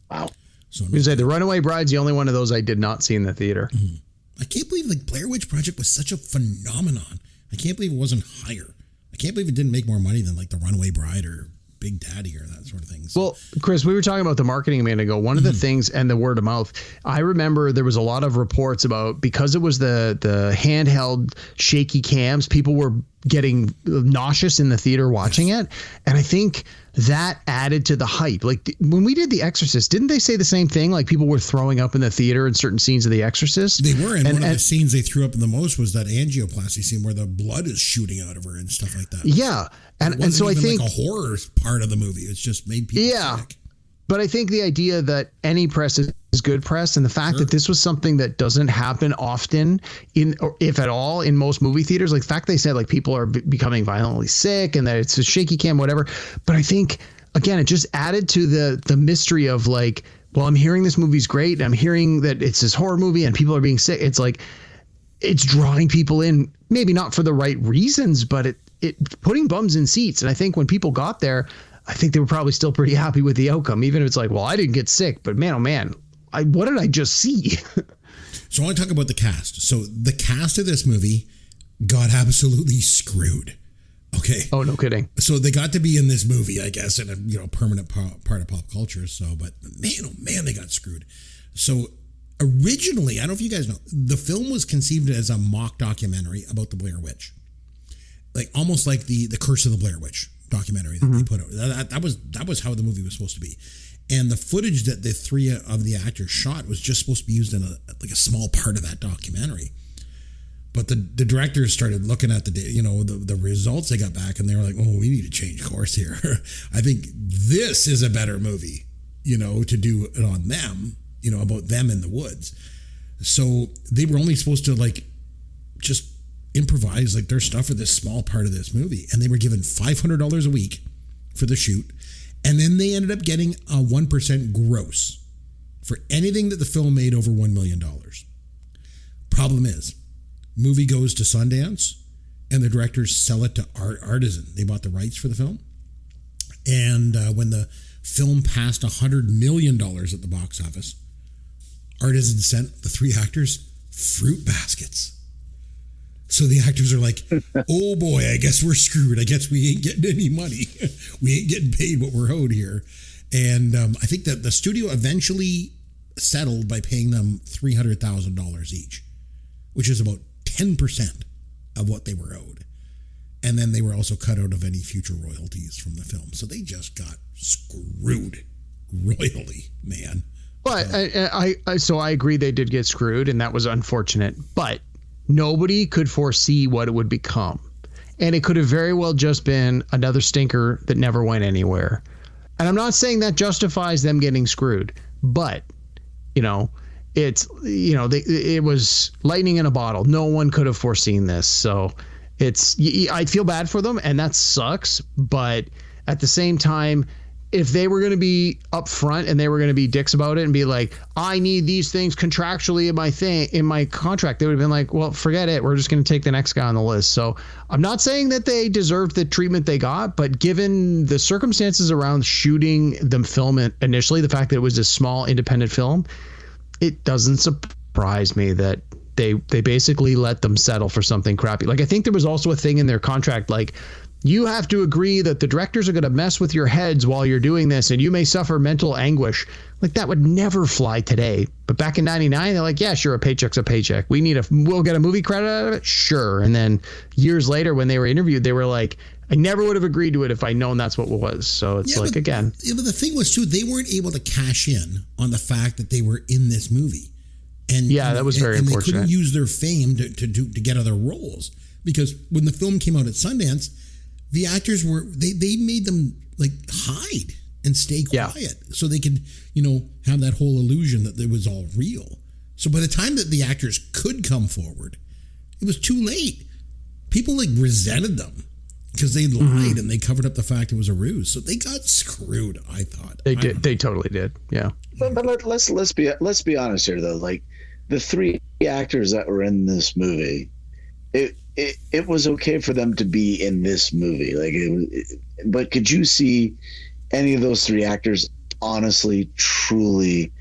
Wow. So The Runaway Bride's the only one of those I did not see in the theater. Mm-hmm. I can't believe like Blair Witch Project was such a phenomenon. I can't believe it wasn't higher. I can't believe it didn't make more money than like The Runaway Bride or Big Daddy or that sort of thing. So. Well, Chris, we were talking about the marketing a minute ago. One of the things, and the word of mouth, I remember there was a lot of reports about, because it was the handheld shaky cams, people were getting nauseous in the theater watching it. And I think that added to the hype. Like when we did The Exorcist, didn't they say the same thing? Like people were throwing up in the theater in certain scenes of The Exorcist. They were. And one of the scenes they threw up the most was that angioplasty scene where the blood is shooting out of her and stuff like that. Yeah. And so I think like a horror part of the movie. It's just made people sick. But I think the idea that any press is good press, and the fact that this was something that doesn't happen often or if at all, in most movie theaters, like the fact they said like people are becoming violently sick and that it's a shaky cam, whatever. But I think, again, it just added to the mystery of like, well, I'm hearing this movie's great. And I'm hearing that it's this horror movie and people are being sick. It's like, it's drawing people in, maybe not for the right reasons, but it putting bums in seats. And I think when people got there, I think they were probably still pretty happy with the outcome, even if it's like, well, I didn't get sick, but man, oh man, what did I just see? So I want to talk about the cast. So the cast of this movie got absolutely screwed. Okay. Oh, no kidding. So they got to be in this movie, I guess, in a permanent part of pop culture. So, but man, oh man, they got screwed. So originally, I don't know if you guys know, the film was conceived as a mock documentary about the Blair Witch, like almost like the Curse of the Blair Witch documentary that they put out. That was how the movie was supposed to be. And the footage that the three of the actors shot was just supposed to be used in a small part of that documentary. But the directors started looking at the results they got back, and they were like, "Oh, we need to change course here. I think this is a better movie, to do it on them, about them in the woods." So they were only supposed to just improvise their stuff for this small part of this movie, and they were given $500 a week for the shoot, and then they ended up getting a 1% gross for anything that the film made over $1 million. Problem is, movie goes to Sundance, and the directors sell it to Artisan. They bought the rights for the film. And when the film passed $100 million at the box office, Artisan sent the 3 actors fruit baskets. So the actors are like, oh boy, I guess we're screwed. I guess we ain't getting any money. We ain't getting paid what we're owed here. And I think that the studio eventually settled by paying them $300,000 each, which is about 10% of what they were owed. And then they were also cut out of any future royalties from the film. So they just got screwed royally, man. But so I agree they did get screwed, and that was unfortunate. But nobody could foresee what it would become. And it could have very well just been another stinker that never went anywhere. And I'm not saying that justifies them getting screwed, but, you know, it's, you know, it was lightning in a bottle. No one could have foreseen this. So I feel bad for them, and that sucks. But at the same time, if they were going to be upfront and they were going to be dicks about it and be like, I need these things contractually in my contract, they would have been like, well, forget it. We're just going to take the next guy on the list. So I'm not saying that they deserved the treatment they got, but given the circumstances around shooting the film initially, the fact that it was a small independent film, it doesn't surprise me that they basically let them settle for something crappy. Like, I think there was also a thing in their contract, like, you have to agree that the directors are going to mess with your heads while you're doing this, and you may suffer mental anguish. Like, that would never fly today. But back in 99, they're like, yeah, sure, a paycheck's a paycheck. We'll get a movie credit out of it? Sure. And then years later, when they were interviewed, they were like, I never would have agreed to it if I'd known that's what it was. So it's again. Yeah, but the thing was, too, they weren't able to cash in on the fact that they were in this movie. And that was very unfortunate. They couldn't use their fame to get other roles. Because when the film came out at Sundance, the actors they made them like hide and stay quiet so they could, you know, have that whole illusion that it was all real. So by the time that the actors could come forward, it was too late. People like resented them because they lied and they covered up the fact it was a ruse. So they got screwed, I thought. They did. They totally did. Yeah. But let's be honest here though. Like, the 3 actors that were in this movie, it was okay for them to be in this movie. Like, but could you see any of those 3 actors honestly, truly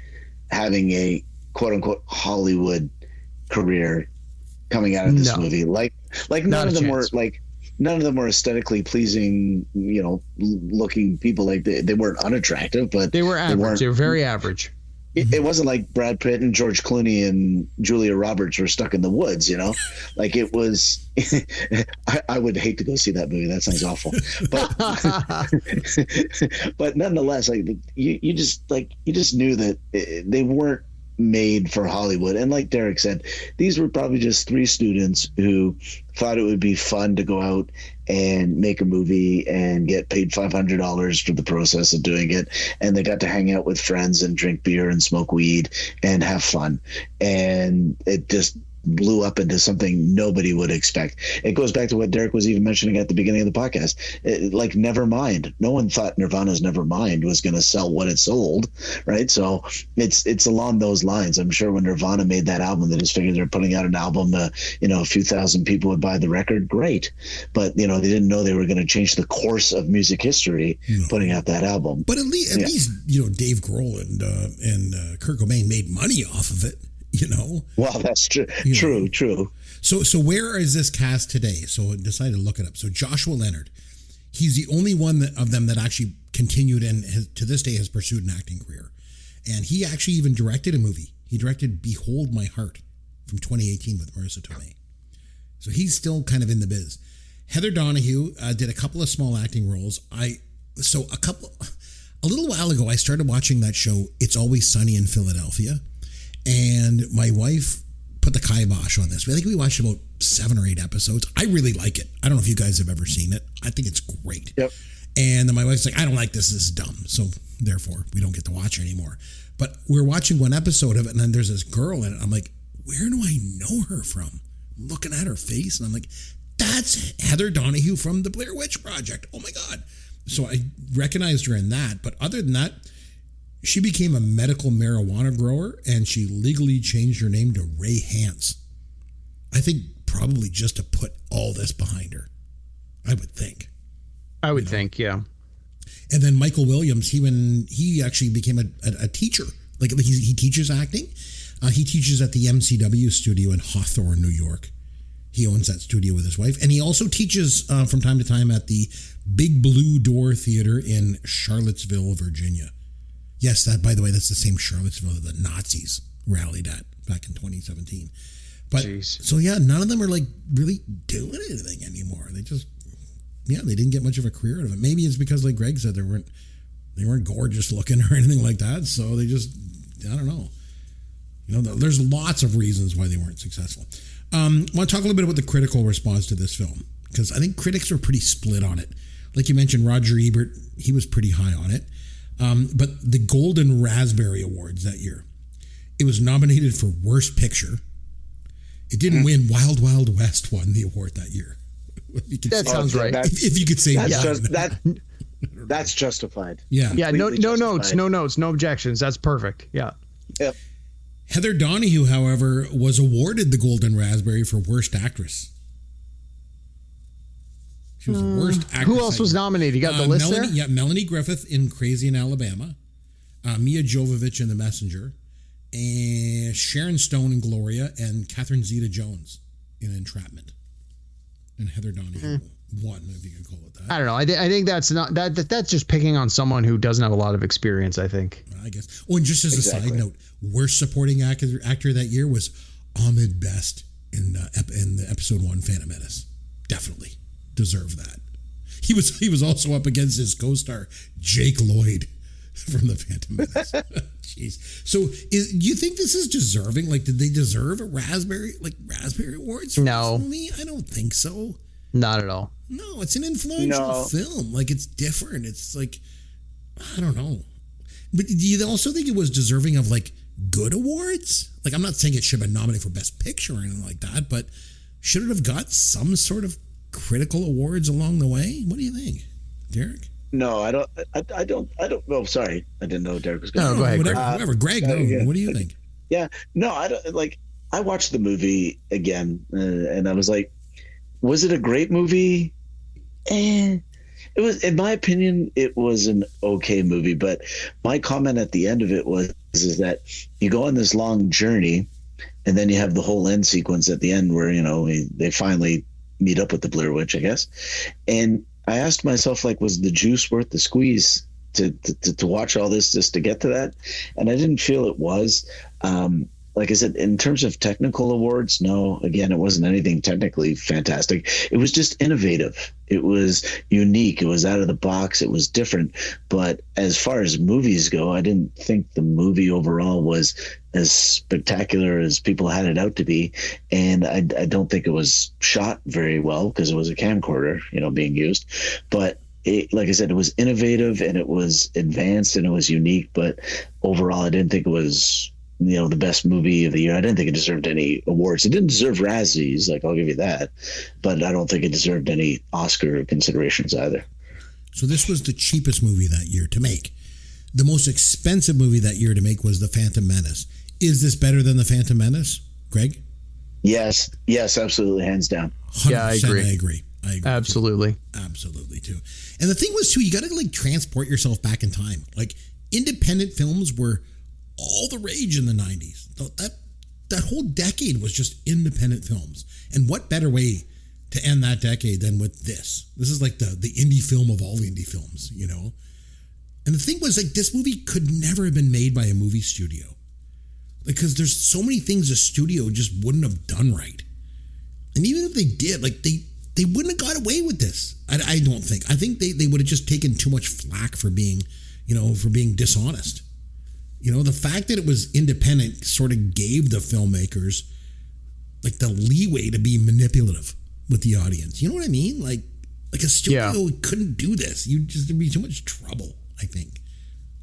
having a quote unquote Hollywood career coming out of this movie? Like none of them were like, none of them were aesthetically pleasing, you know, looking people. Like they weren't unattractive, but they were average. They were very average. It wasn't like Brad Pitt and George Clooney and Julia Roberts were stuck in the woods, you know? Like, it was I would hate to go see that movie. That sounds awful. But nonetheless, like, you just knew that they weren't made for Hollywood. And like Derek said, these were probably just 3 students who thought it would be fun to go out and make a movie and get paid $500 for the process of doing it. And they got to hang out with friends and drink beer and smoke weed and have fun. And it just blew up into something nobody would expect. It goes back to what Derek was even mentioning at the beginning of the podcast. Like Nevermind. No one thought Nirvana's Nevermind was going to sell what it sold, right? So it's along those lines. I'm sure when Nirvana made that album, they just figured they're putting out an album, you know, a few thousand people would buy the record. Great. But, you know, they didn't know they were going to change the course of music history putting out that album. But at least, you know, Dave Grohl and Kurt Cobain made money off of it. You know, well, that's true. True. So where is this cast today? So I decided to look it up. So Joshua Leonard, he's the only one of them that actually continued and to this day has pursued an acting career. And he actually even directed a movie. He directed Behold My Heart from 2018 with Marissa Tomei. So he's still kind of in the biz. Heather Donahue did a couple of small acting roles. A little while ago, I started watching that show, It's Always Sunny in Philadelphia. And my wife put the kibosh on this. I think we watched about 7 or 8 episodes. I really like it. I don't know if you guys have ever seen it. I think it's great. Yep. And then my wife's like, I don't like this. This is dumb. So therefore, we don't get to watch it anymore. But we're watching one episode of it, and then there's this girl in it. I'm like, where do I know her from? I'm looking at her face, and I'm like, that's Heather Donahue from the Blair Witch Project. Oh, my God. So I recognized her in that. But other than that, She became a medical marijuana grower, and she legally changed her name to Ray Hance. I think probably just to put all this behind her. I would think. I would think, yeah. And then Michael Williams, he actually became a teacher. Like he teaches acting. He teaches at the MCW studio in Hawthorne, New York. He owns that studio with his wife. And he also teaches from time to time at the Big Blue Door Theater in Charlottesville, Virginia. Yes, that, by the way, that's the same Charlottesville that the Nazis rallied at back in 2017. But so yeah, none of them are like really doing anything anymore. They just, they didn't get much of a career out of it. Maybe it's because, like Greg said, they weren't gorgeous looking or anything like that. So they just, I don't know. There's lots of reasons why they weren't successful. I want to talk a little bit about the critical response to this film, because I think critics were pretty split on it. Like you mentioned, Roger Ebert, he was pretty high on it. But the Golden Raspberry Awards that year, it was nominated for Worst Picture. It didn't win. Wild Wild West won the award that year. That sounds right. If you could say that's justified. Yeah. No notes, no objections. That's perfect. Yeah. Yep. Heather Donahue, however, was awarded the Golden Raspberry for Worst Actress. She was the worst actress. Who else was nominated? You got the list there? Yeah, Melanie Griffith in Crazy in Alabama, Mia Jovovich in The Messenger, and Sharon Stone in Gloria, and Catherine Zeta-Jones in Entrapment. And Heather Donahue won, if you can call it that. I don't know. I think that's not that's just picking on someone who doesn't have a lot of experience, I think. I guess. Oh, and just as a side note, worst supporting actor that year was Ahmed Best in the episode 1 Phantom Menace. Definitely deserve that. He was also up against his co-star Jake Lloyd from the Phantom Menace. Jeez. So do you think this is deserving? Like, did they deserve a Raspberry Awards for this movie? I don't think so. Not at all. No, it's an influential film. Like, it's different. It's like, I don't know. But do you also think it was deserving of like good awards? Like, I'm not saying it should have been nominated for Best Picture or anything like that, but should it have got some sort of critical awards along the way? What do you think, Derek? No, I don't. Oh, sorry, I didn't know Derek was going. No, go ahead. Whatever. Greg, what do you think? Yeah, no, I don't like. I watched the movie again, and I was like, was it a great movie? It was, in my opinion, it was an okay movie. But my comment at the end of it is that you go on this long journey, and then you have the whole end sequence at the end where they finally meet up with the Blair Witch, I guess. And I asked myself, like, was the juice worth the squeeze to watch all this just to get to that? And I didn't feel it was. Like I said, in terms of technical awards, no, again, it wasn't anything technically fantastic. It was just innovative. It was unique. It was out of the box. It was different. But as far as movies go, I didn't think the movie overall was as spectacular as people had it out to be. And I don't think it was shot very well because it was a camcorder, being used. But like I said, it was innovative and it was advanced and it was unique. But overall, I didn't think it was the best movie of the year. I didn't think it deserved any awards. It didn't deserve Razzies, like, I'll give you that, but I don't think it deserved any Oscar considerations either. So this was the cheapest movie that year to make. The most expensive movie that year to make was The Phantom Menace. Is this better than The Phantom Menace, Greg? Yes, absolutely, hands down. Yeah, I agree. I agree. Absolutely. Too. Absolutely, too. And the thing was, too, you got to like transport yourself back in time. Like, independent films were all the rage in the 90s. That whole decade was just independent films. And what better way to end that decade than with this? This is like the indie film of all indie films, And the thing was, like, this movie could never have been made by a movie studio. Because there's so many things a studio just wouldn't have done right. And even if they did, like, they wouldn't have got away with this. I don't think. I think they would have just taken too much flack for being dishonest. The fact that it was independent sort of gave the filmmakers like the leeway to be manipulative with the audience. You know what I mean? Like a studio couldn't do this. There'd be too much trouble, I think.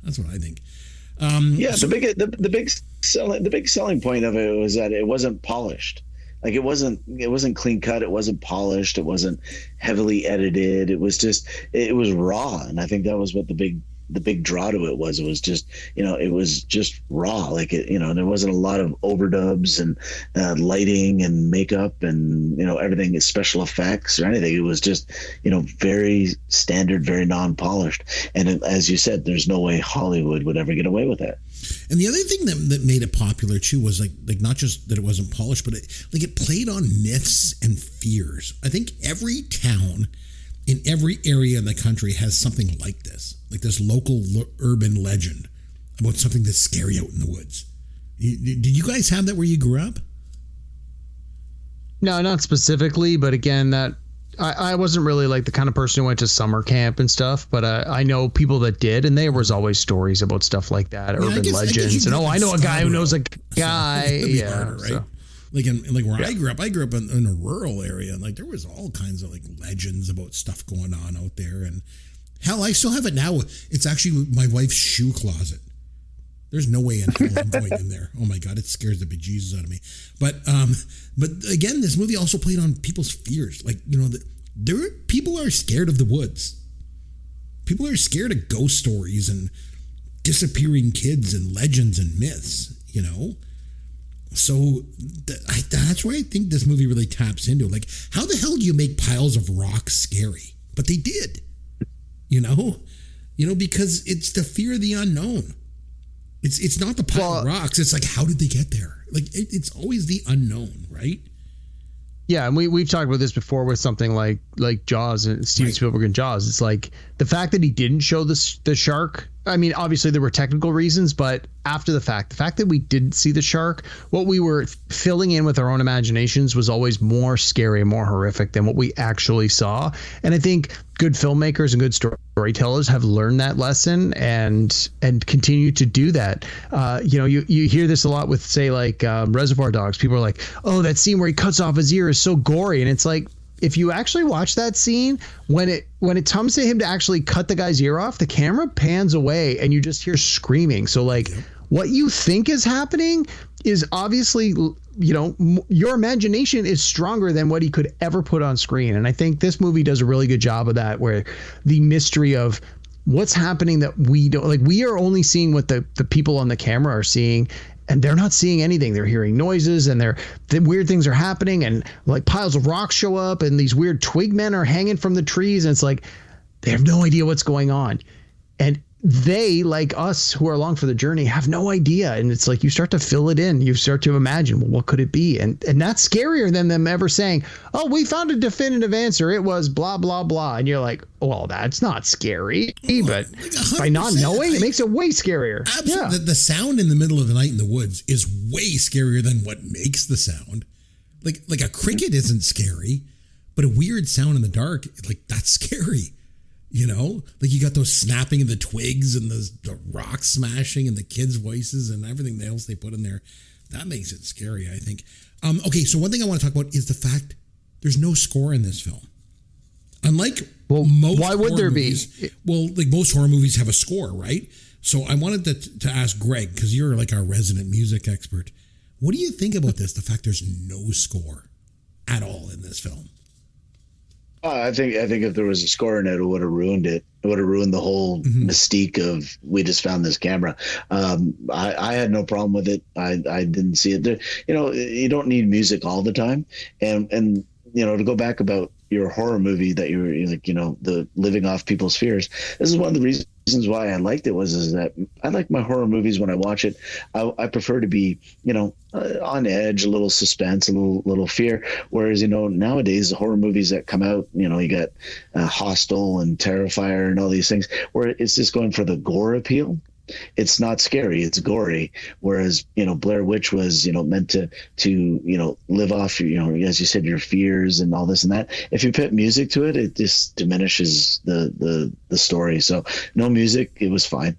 That's what I think. The big selling point of it was that it wasn't polished. Like, it wasn't clean cut. It wasn't polished. It wasn't heavily edited. It was just, it was raw. And I think that was what the big the big draw to it was just, it was just raw. Like there wasn't a lot of overdubs and lighting and makeup and, everything is special effects or anything. It was just, very standard, very non-polished. And as you said, there's no way Hollywood would ever get away with that. And the other thing that made it popular too was like not just that it wasn't polished, but it played on myths and fears. I think every town in every area in the country has something like this local urban legend about something that's scary out in the woods. Did you guys have that where you grew up? No, not specifically, but again, that I wasn't really like the kind of person who went to summer camp and stuff, but I know people that did, and there was always stories about stuff like that, urban legends, and I know a guy who knows a guy. Yeah, harder, right? So. Like where I grew up in a rural area, and like there was all kinds of like legends about stuff going on out there, and hell, I still have it now. It's actually my wife's shoe closet. There's no way in hell I'm going in there. Oh my God, it scares the bejesus out of me. But again, this movie also played on people's fears. Like, people are scared of the woods. People are scared of ghost stories and disappearing kids and legends and myths, So that's where I think this movie really taps into. Like, how the hell do you make piles of rocks scary? But they did, because it's the fear of the unknown. It's not the pile of rocks. It's like, how did they get there? Like, it's always the unknown, right? Yeah, and we've talked about this before with something like Jaws and Steven Spielberg and Jaws. It's like the fact that he didn't show the shark. I mean, obviously there were technical reasons, but after the fact that we didn't see the shark, what we were filling in with our own imaginations was always more scary and more horrific than what we actually saw. And I think good filmmakers and good storytellers have learned that lesson and continue to do that. You hear this a lot with, say, like Reservoir Dogs. People are like, oh, that scene where he cuts off his ear is so gory. And it's like, if you actually watch that scene, when it comes to him to actually cut the guy's ear off, the camera pans away and you just hear screaming. So like what you think is happening is obviously, your imagination is stronger than what he could ever put on screen. And I think this movie does a really good job of that, where the mystery of what's happening that we don't, like, we are only seeing what the people on the camera are seeing. And they're not seeing anything. They're hearing noises, and the weird things are happening, and like piles of rocks show up, and these weird twig men are hanging from the trees, and it's like they have no idea what's going on. And they, like us who are along for the journey, have no idea. And it's like you start to fill it in. You start to imagine, well, what could it be? And that's scarier than them ever saying, oh, we found a definitive answer. It was blah, blah, blah. And you're like, well, that's not scary. But by not knowing, it makes it way scarier. Absolutely. Yeah. The sound in the middle of the night in the woods is way scarier than what makes the sound. Like a cricket isn't scary, but a weird sound in the dark, like, that's scary. Like you got those snapping of the twigs and the rocks smashing and the kids' voices and everything else they put in there. That makes it scary, I think. Okay, so one thing I want to talk about is the fact there's no score in this film. Unlike most why would there movies, be? Well, like most horror movies have a score, right? So I wanted to ask Greg, because you're like our resident music expert. What do you think about this? The fact there's no score at all in this film. I think if there was a score in it, it would have ruined it. It would have ruined the whole mystique of we just found this camera. I had no problem with it. I didn't see it there. You don't need music all the time. And to go back about your horror movie that you're like, the living off people's fears. This is one of the reasons why I liked it is that I like my horror movies when I watch it. I prefer to be, on edge, a little suspense, a little fear. Whereas, nowadays the horror movies that come out, you got Hostel and Terrifier and all these things where it's just going for the gore appeal. It's not scary, it's gory. Whereas, Blair Witch was, meant to live off, as you said, your fears and all this and that. If you put music to it, it just diminishes the story. So no music, it was fine.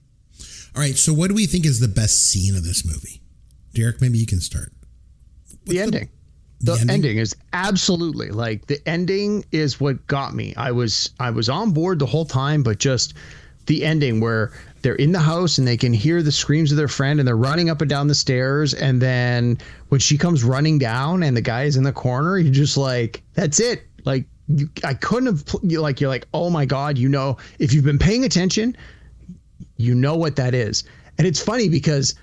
All right. So what do we think is the best scene of this movie? Derek, maybe you can start. The ending. The ending is absolutely, like, the ending is what got me. I was on board the whole time, but just the ending where they're in the house and they can hear the screams of their friend and they're running up and down the stairs. And then when she comes running down and the guy is in the corner, you're just like, that's it. Like, I couldn't have, you're like, oh my God, if you've been paying attention, You know what that is. And it's funny because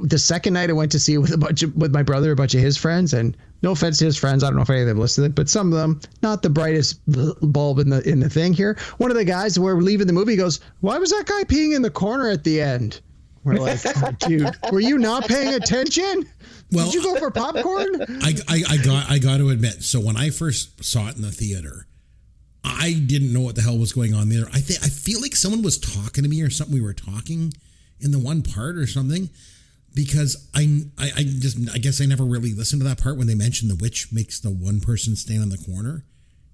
the second night I went to see it with my brother, a bunch of his friends, and no offense to his friends, I don't know if any of them listen to it, but some of them, not the brightest bulb in the thing here. One of the guys, we're leaving the movie, goes, "Why was that guy peeing in the corner at the end?" We're like, "Oh, dude, were you not paying attention? Well, did you go for popcorn?" I got to admit, so when I first saw it in the theater, I didn't know what the hell was going on there. I feel like someone was talking to me or something. We were talking in the one part or something, because I guess I never really listened to that part when they mentioned the witch makes the one person stand in the corner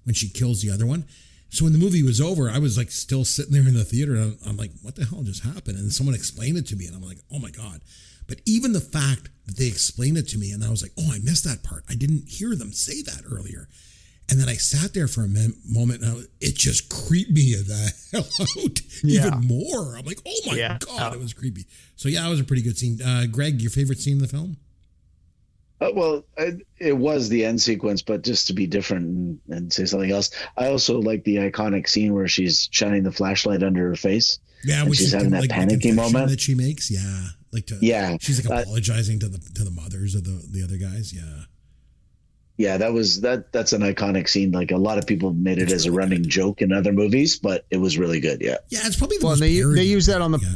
when she kills the other one. So when the movie was over, I was like still sitting there in the theater, and I'm like, what the hell just happened? And someone explained it to me, and I'm like, oh my God. But even the fact that they explained it to me, and I was like, oh, I missed that part. I didn't hear them say that earlier. And then I sat there for a moment, and it just creeped me the hell out even more. I'm like, oh my God, it was creepy. So yeah, it was a pretty good scene. Greg, your favorite scene in the film? It was the end sequence, but just to be different and say something else, I also like the iconic scene where she's shining the flashlight under her face. Yeah, when she's having that panicky moment that she makes. Yeah, she's like apologizing to the mothers of the other guys. Yeah. Yeah, that's an iconic scene. Like, a lot of people made it as a running joke in other movies, but it was really good. Yeah. Yeah, it's probably the most. They use that on the. Yeah.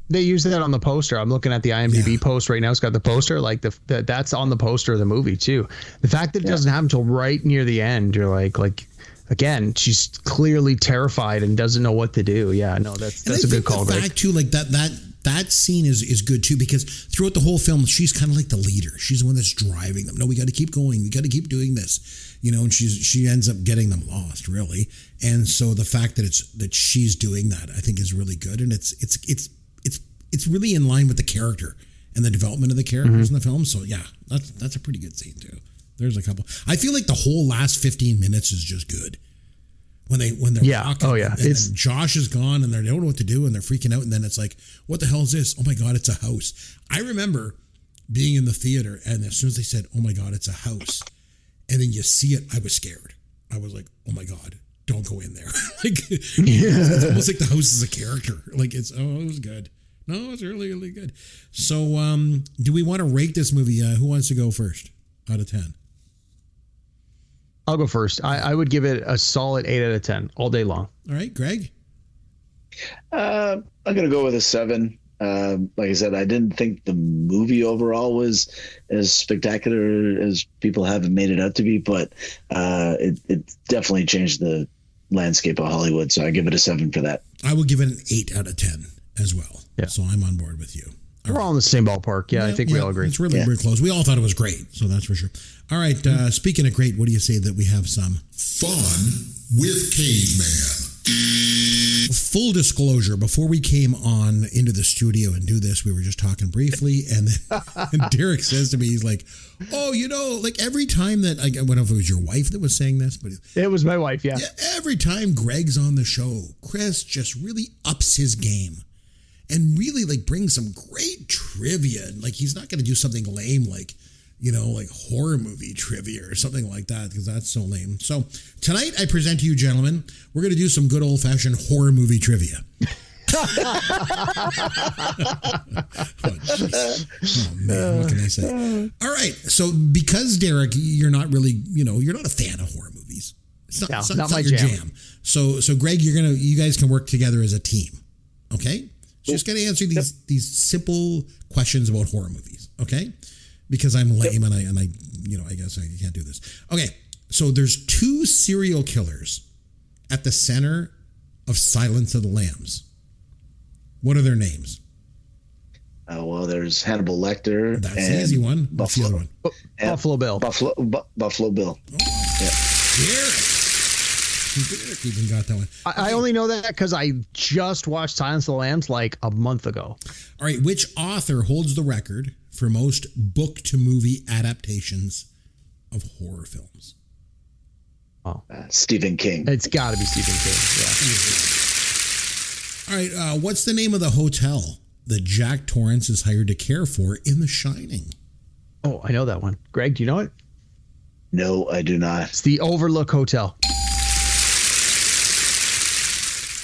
They use that on the poster. I'm looking at the IMDb post right now. It's got the poster, like that's on the poster of the movie too. The fact that it doesn't happen until right near the end, you're like again, she's clearly terrified and doesn't know what to do. Yeah, no, that's a good call. The fact too, like that scene is good too, because throughout the whole film, she's kind of like the leader. She's the one that's driving them. No, we got to keep going. We got to keep doing this, and she ends up getting them lost, really. And so the fact that she's doing that, I think, is really good, and it's really in line with the character and the development of the characters in the film. So yeah, that's a pretty good scene too. There's a couple. I feel like the whole last 15 minutes is just good. When they're talking, and Josh is gone, and they don't know what to do, and they're freaking out, and then it's like, what the hell is this? Oh my God, it's a house. I remember being in the theater, and as soon as they said, oh my God, it's a house, and then you see it, I was scared. I was like, oh my God, don't go in there. It's almost like the house is a character. Like it was good. No, it was really, really good. So do we want to rate this movie? Who wants to go first out of 10? I'll go first. I would give it a solid 8 out of 10 all day long. All right, Greg? I'm going to go with a 7. Like I said, I didn't think the movie overall was as spectacular as people have made it out to be, but it definitely changed the landscape of Hollywood. So I give it a 7 for that. I will give it an 8 out of 10 as well. Yeah. So I'm on board with you. We're all in the same ballpark. Yeah, I think we all agree. It's really close. We all thought it was great, so that's for sure. All right, speaking of great, what do you say that we have some fun with Caveman? Full disclosure, before we came on into the studio and do this, we were just talking briefly, and then and Derek says to me, he's like, oh, like every time that, I don't know if it was your wife that was saying this, but it was my wife, yeah. Every time Greg's on the show, Chris just really ups his game. And really brings some great trivia. Like, he's not going to do something lame like horror movie trivia or something like that, because that's so lame. So tonight I present to you, gentlemen, we're going to do some good old fashioned horror movie trivia. Oh man, what can I say? All right. So because Derek, you're not really, you're not a fan of horror movies. It's not my jam. So Greg, you guys can work together as a team. Okay? Just got to answer these simple questions about horror movies, okay? Because I'm lame and I guess I can't do this. Okay, so there's 2 serial killers at the center of Silence of the Lambs. What are their names? Well, there's Hannibal Lecter. That's an easy one. What's the other one? Buffalo Bill. Buffalo Bill. Yeah. Derek even got that one. I only know that because I just watched Silence of the Lambs like a month ago. All right, which author holds the record for most book-to-movie adaptations of horror films? Oh, Stephen King. It's got to be Stephen King, yeah. All right, what's the name of the hotel that Jack Torrance is hired to care for in The Shining? Oh, I know that one. Greg, do you know it? No, I do not. It's the Overlook Hotel.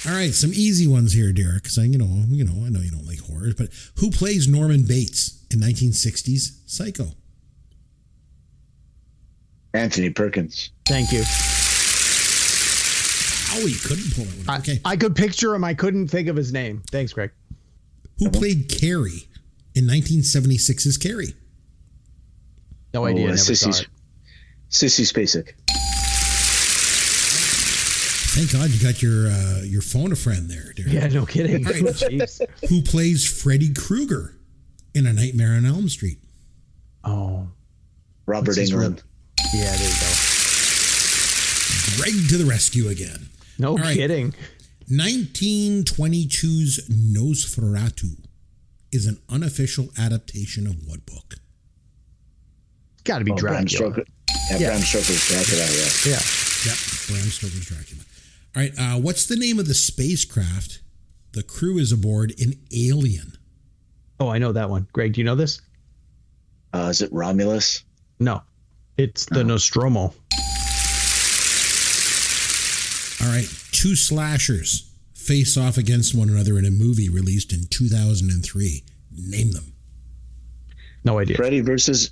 All right, some easy ones here, Derek, because I know you don't like horror, but who plays Norman Bates in 1960s Psycho? Anthony Perkins. Thank you. Oh, he couldn't pull it. Okay. I could picture him. I couldn't think of his name. Thanks, Greg. Who played Carrie in 1976's Carrie? No idea. Never saw Sissy it. Spacek. Thank God you got your phone a friend there, Derek. Yeah, no kidding. All right. Jeez. Who plays Freddy Krueger in A Nightmare on Elm Street? Oh. Robert Englund. Yeah, there you go. Greg to the rescue again. No All right. kidding. 1922's Nosferatu is an unofficial adaptation of what book? Got to be Bram Dracula. Stoker. Yeah, Bram Stoker's Dracula. Yeah. Yep, Bram Stoker's Dracula. All right, what's the name of the spacecraft the crew is aboard in Alien? Oh, I know that one. Greg, do you know this? Is it Romulus? No. It's the Nostromo. All right, two slashers face off against one another in a movie released in 2003. Name them. No idea. Freddy versus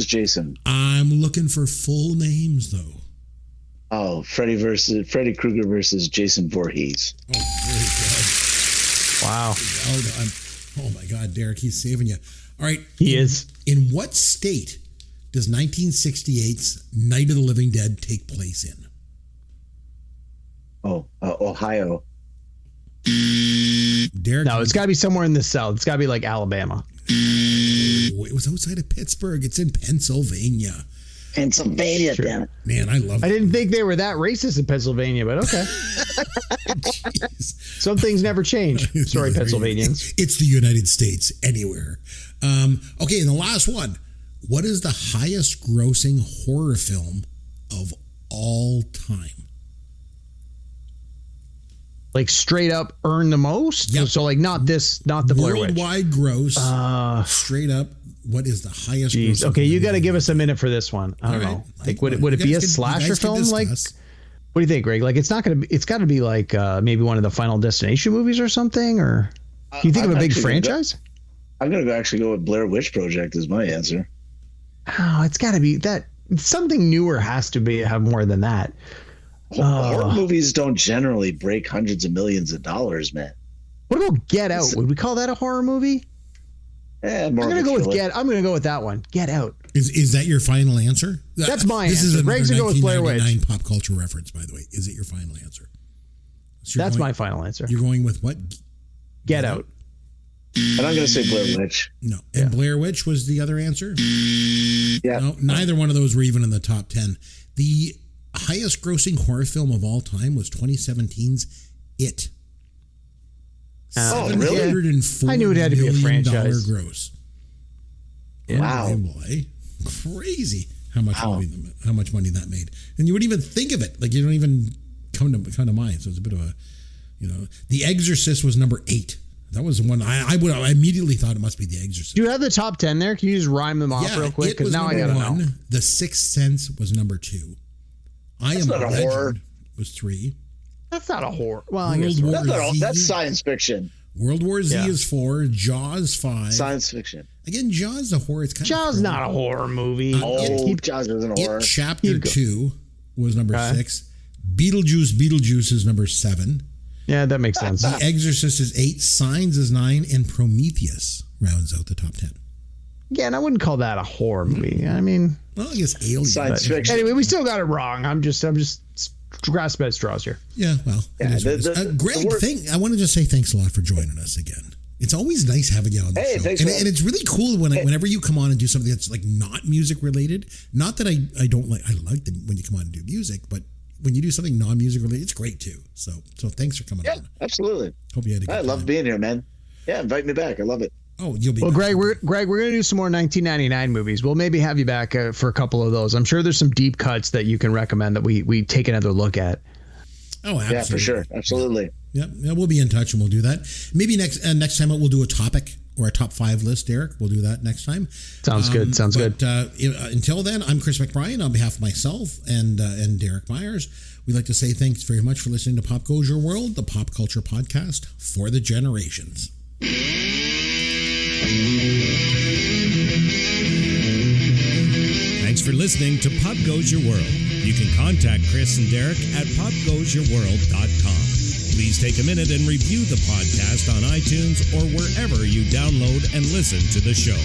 Jason. I'm looking for full names, though. Oh, Freddy Krueger versus Jason Voorhees. Oh, very good. Wow. Well done. Oh, my God, Derek, he's saving you. All right. He is. In what state does 1968's Night of the Living Dead take place in? Oh, Ohio. Derek, No, it's got to be somewhere in the South. It's got to be like Alabama. it was outside of Pittsburgh. It's in Pennsylvania. Pennsylvania, Sure. damn it. Man, I love I didn't think they were that racist in Pennsylvania, but okay. Some things never change. Sorry, Pennsylvanians. It's the United States anywhere. Okay, and the last one. What is the highest grossing horror film of all time? Like straight up earn the most? Yep. So like not the Blair Witch. Worldwide gross. Straight up, what is the highest Geez. grossing Okay, you film got to of give all us a time? minute for this one. I don't All right. know. Like would it be You a guys slasher can film? Like discuss. what do you think, Greg? Like it's got to be like maybe one of the Final Destination movies or something, or do you think of a big franchise? I'm going to actually go with Blair Witch Project is my answer. Oh, it's got to be that something newer has to have more than that. Horror movies don't generally break hundreds of millions of dollars, man. What about Get Out? Would we call that a horror movie? I'm gonna go with that one. Get Out. Is that your final answer? That's my This answer. is Greg's gonna go with Blair Witch. 1999 pop culture reference, by the way. Is it your final answer? So That's my final answer. You're going with what? Get Out. And I'm going to say Blair Witch. No. And Blair Witch was the other answer? Yeah. No, neither one of those were even in the top 10. The highest grossing horror film of all time was 2017's It. Oh, really? $704 I knew it had to be a million franchise. Gross. Wow. Oh, boy. Crazy how much money that made. And you wouldn't even think of it. Like you don't even come to mind. So it's a bit of a, The Exorcist was number 8. That was the one I immediately thought it must be The Exorcist. Do you have the top 10 there? Can you just rhyme them off real quick? Because now I gotta know. The Sixth Sense was number 2. That's not a horror. Was 3. That's not a horror. Well, I guess that's science fiction. World War Z is 4. Jaws 5. Science fiction. Again, Jaws is a horror. It's kind Jaws of not a horror movie. Jaws isn't a horror. Chapter 2 was number 6. Beetlejuice is number 7. Yeah, that makes sense. The Exorcist is 8. Signs is 9, and Prometheus rounds out the top 10. Yeah, and I wouldn't call that a horror movie. I mean, well, I guess Alien. Science fiction. Anyway, we still got it wrong. I'm just grasping at straws here. Yeah, well, Greg, I want to just say thanks a lot for joining us again. It's always nice having you on the show. Thanks, and it's really cool whenever you come on and do something that's like not music related. Not that I don't like, I like them when you come on and do music, but when you do something non-music related, it's great too. So thanks for coming on. Yeah, absolutely. Hope you had a good time. I love being here, man. Yeah, invite me back. I love it. Oh, you'll be well, back. Greg, we're going to do some more 1999 movies. We'll maybe have you back for a couple of those. I'm sure there's some deep cuts that you can recommend that we take another look at. Oh, absolutely. Yeah, for sure. Absolutely. Yeah, we'll be in touch and we'll do that. Maybe next time we'll do a topic or a top 5 list, Derek. We'll do that next time. Sounds good. Sounds good. Until then, I'm Chris McBrien on behalf of myself and Derek Myers. We'd like to say thanks very much for listening to Pop Goes Your World, the pop culture podcast for the generations. Thanks for listening to Pop Goes Your World. You can contact Chris and Derek at popgoesyourworld.com. Please take a minute and review the podcast on iTunes or wherever you download and listen to the show.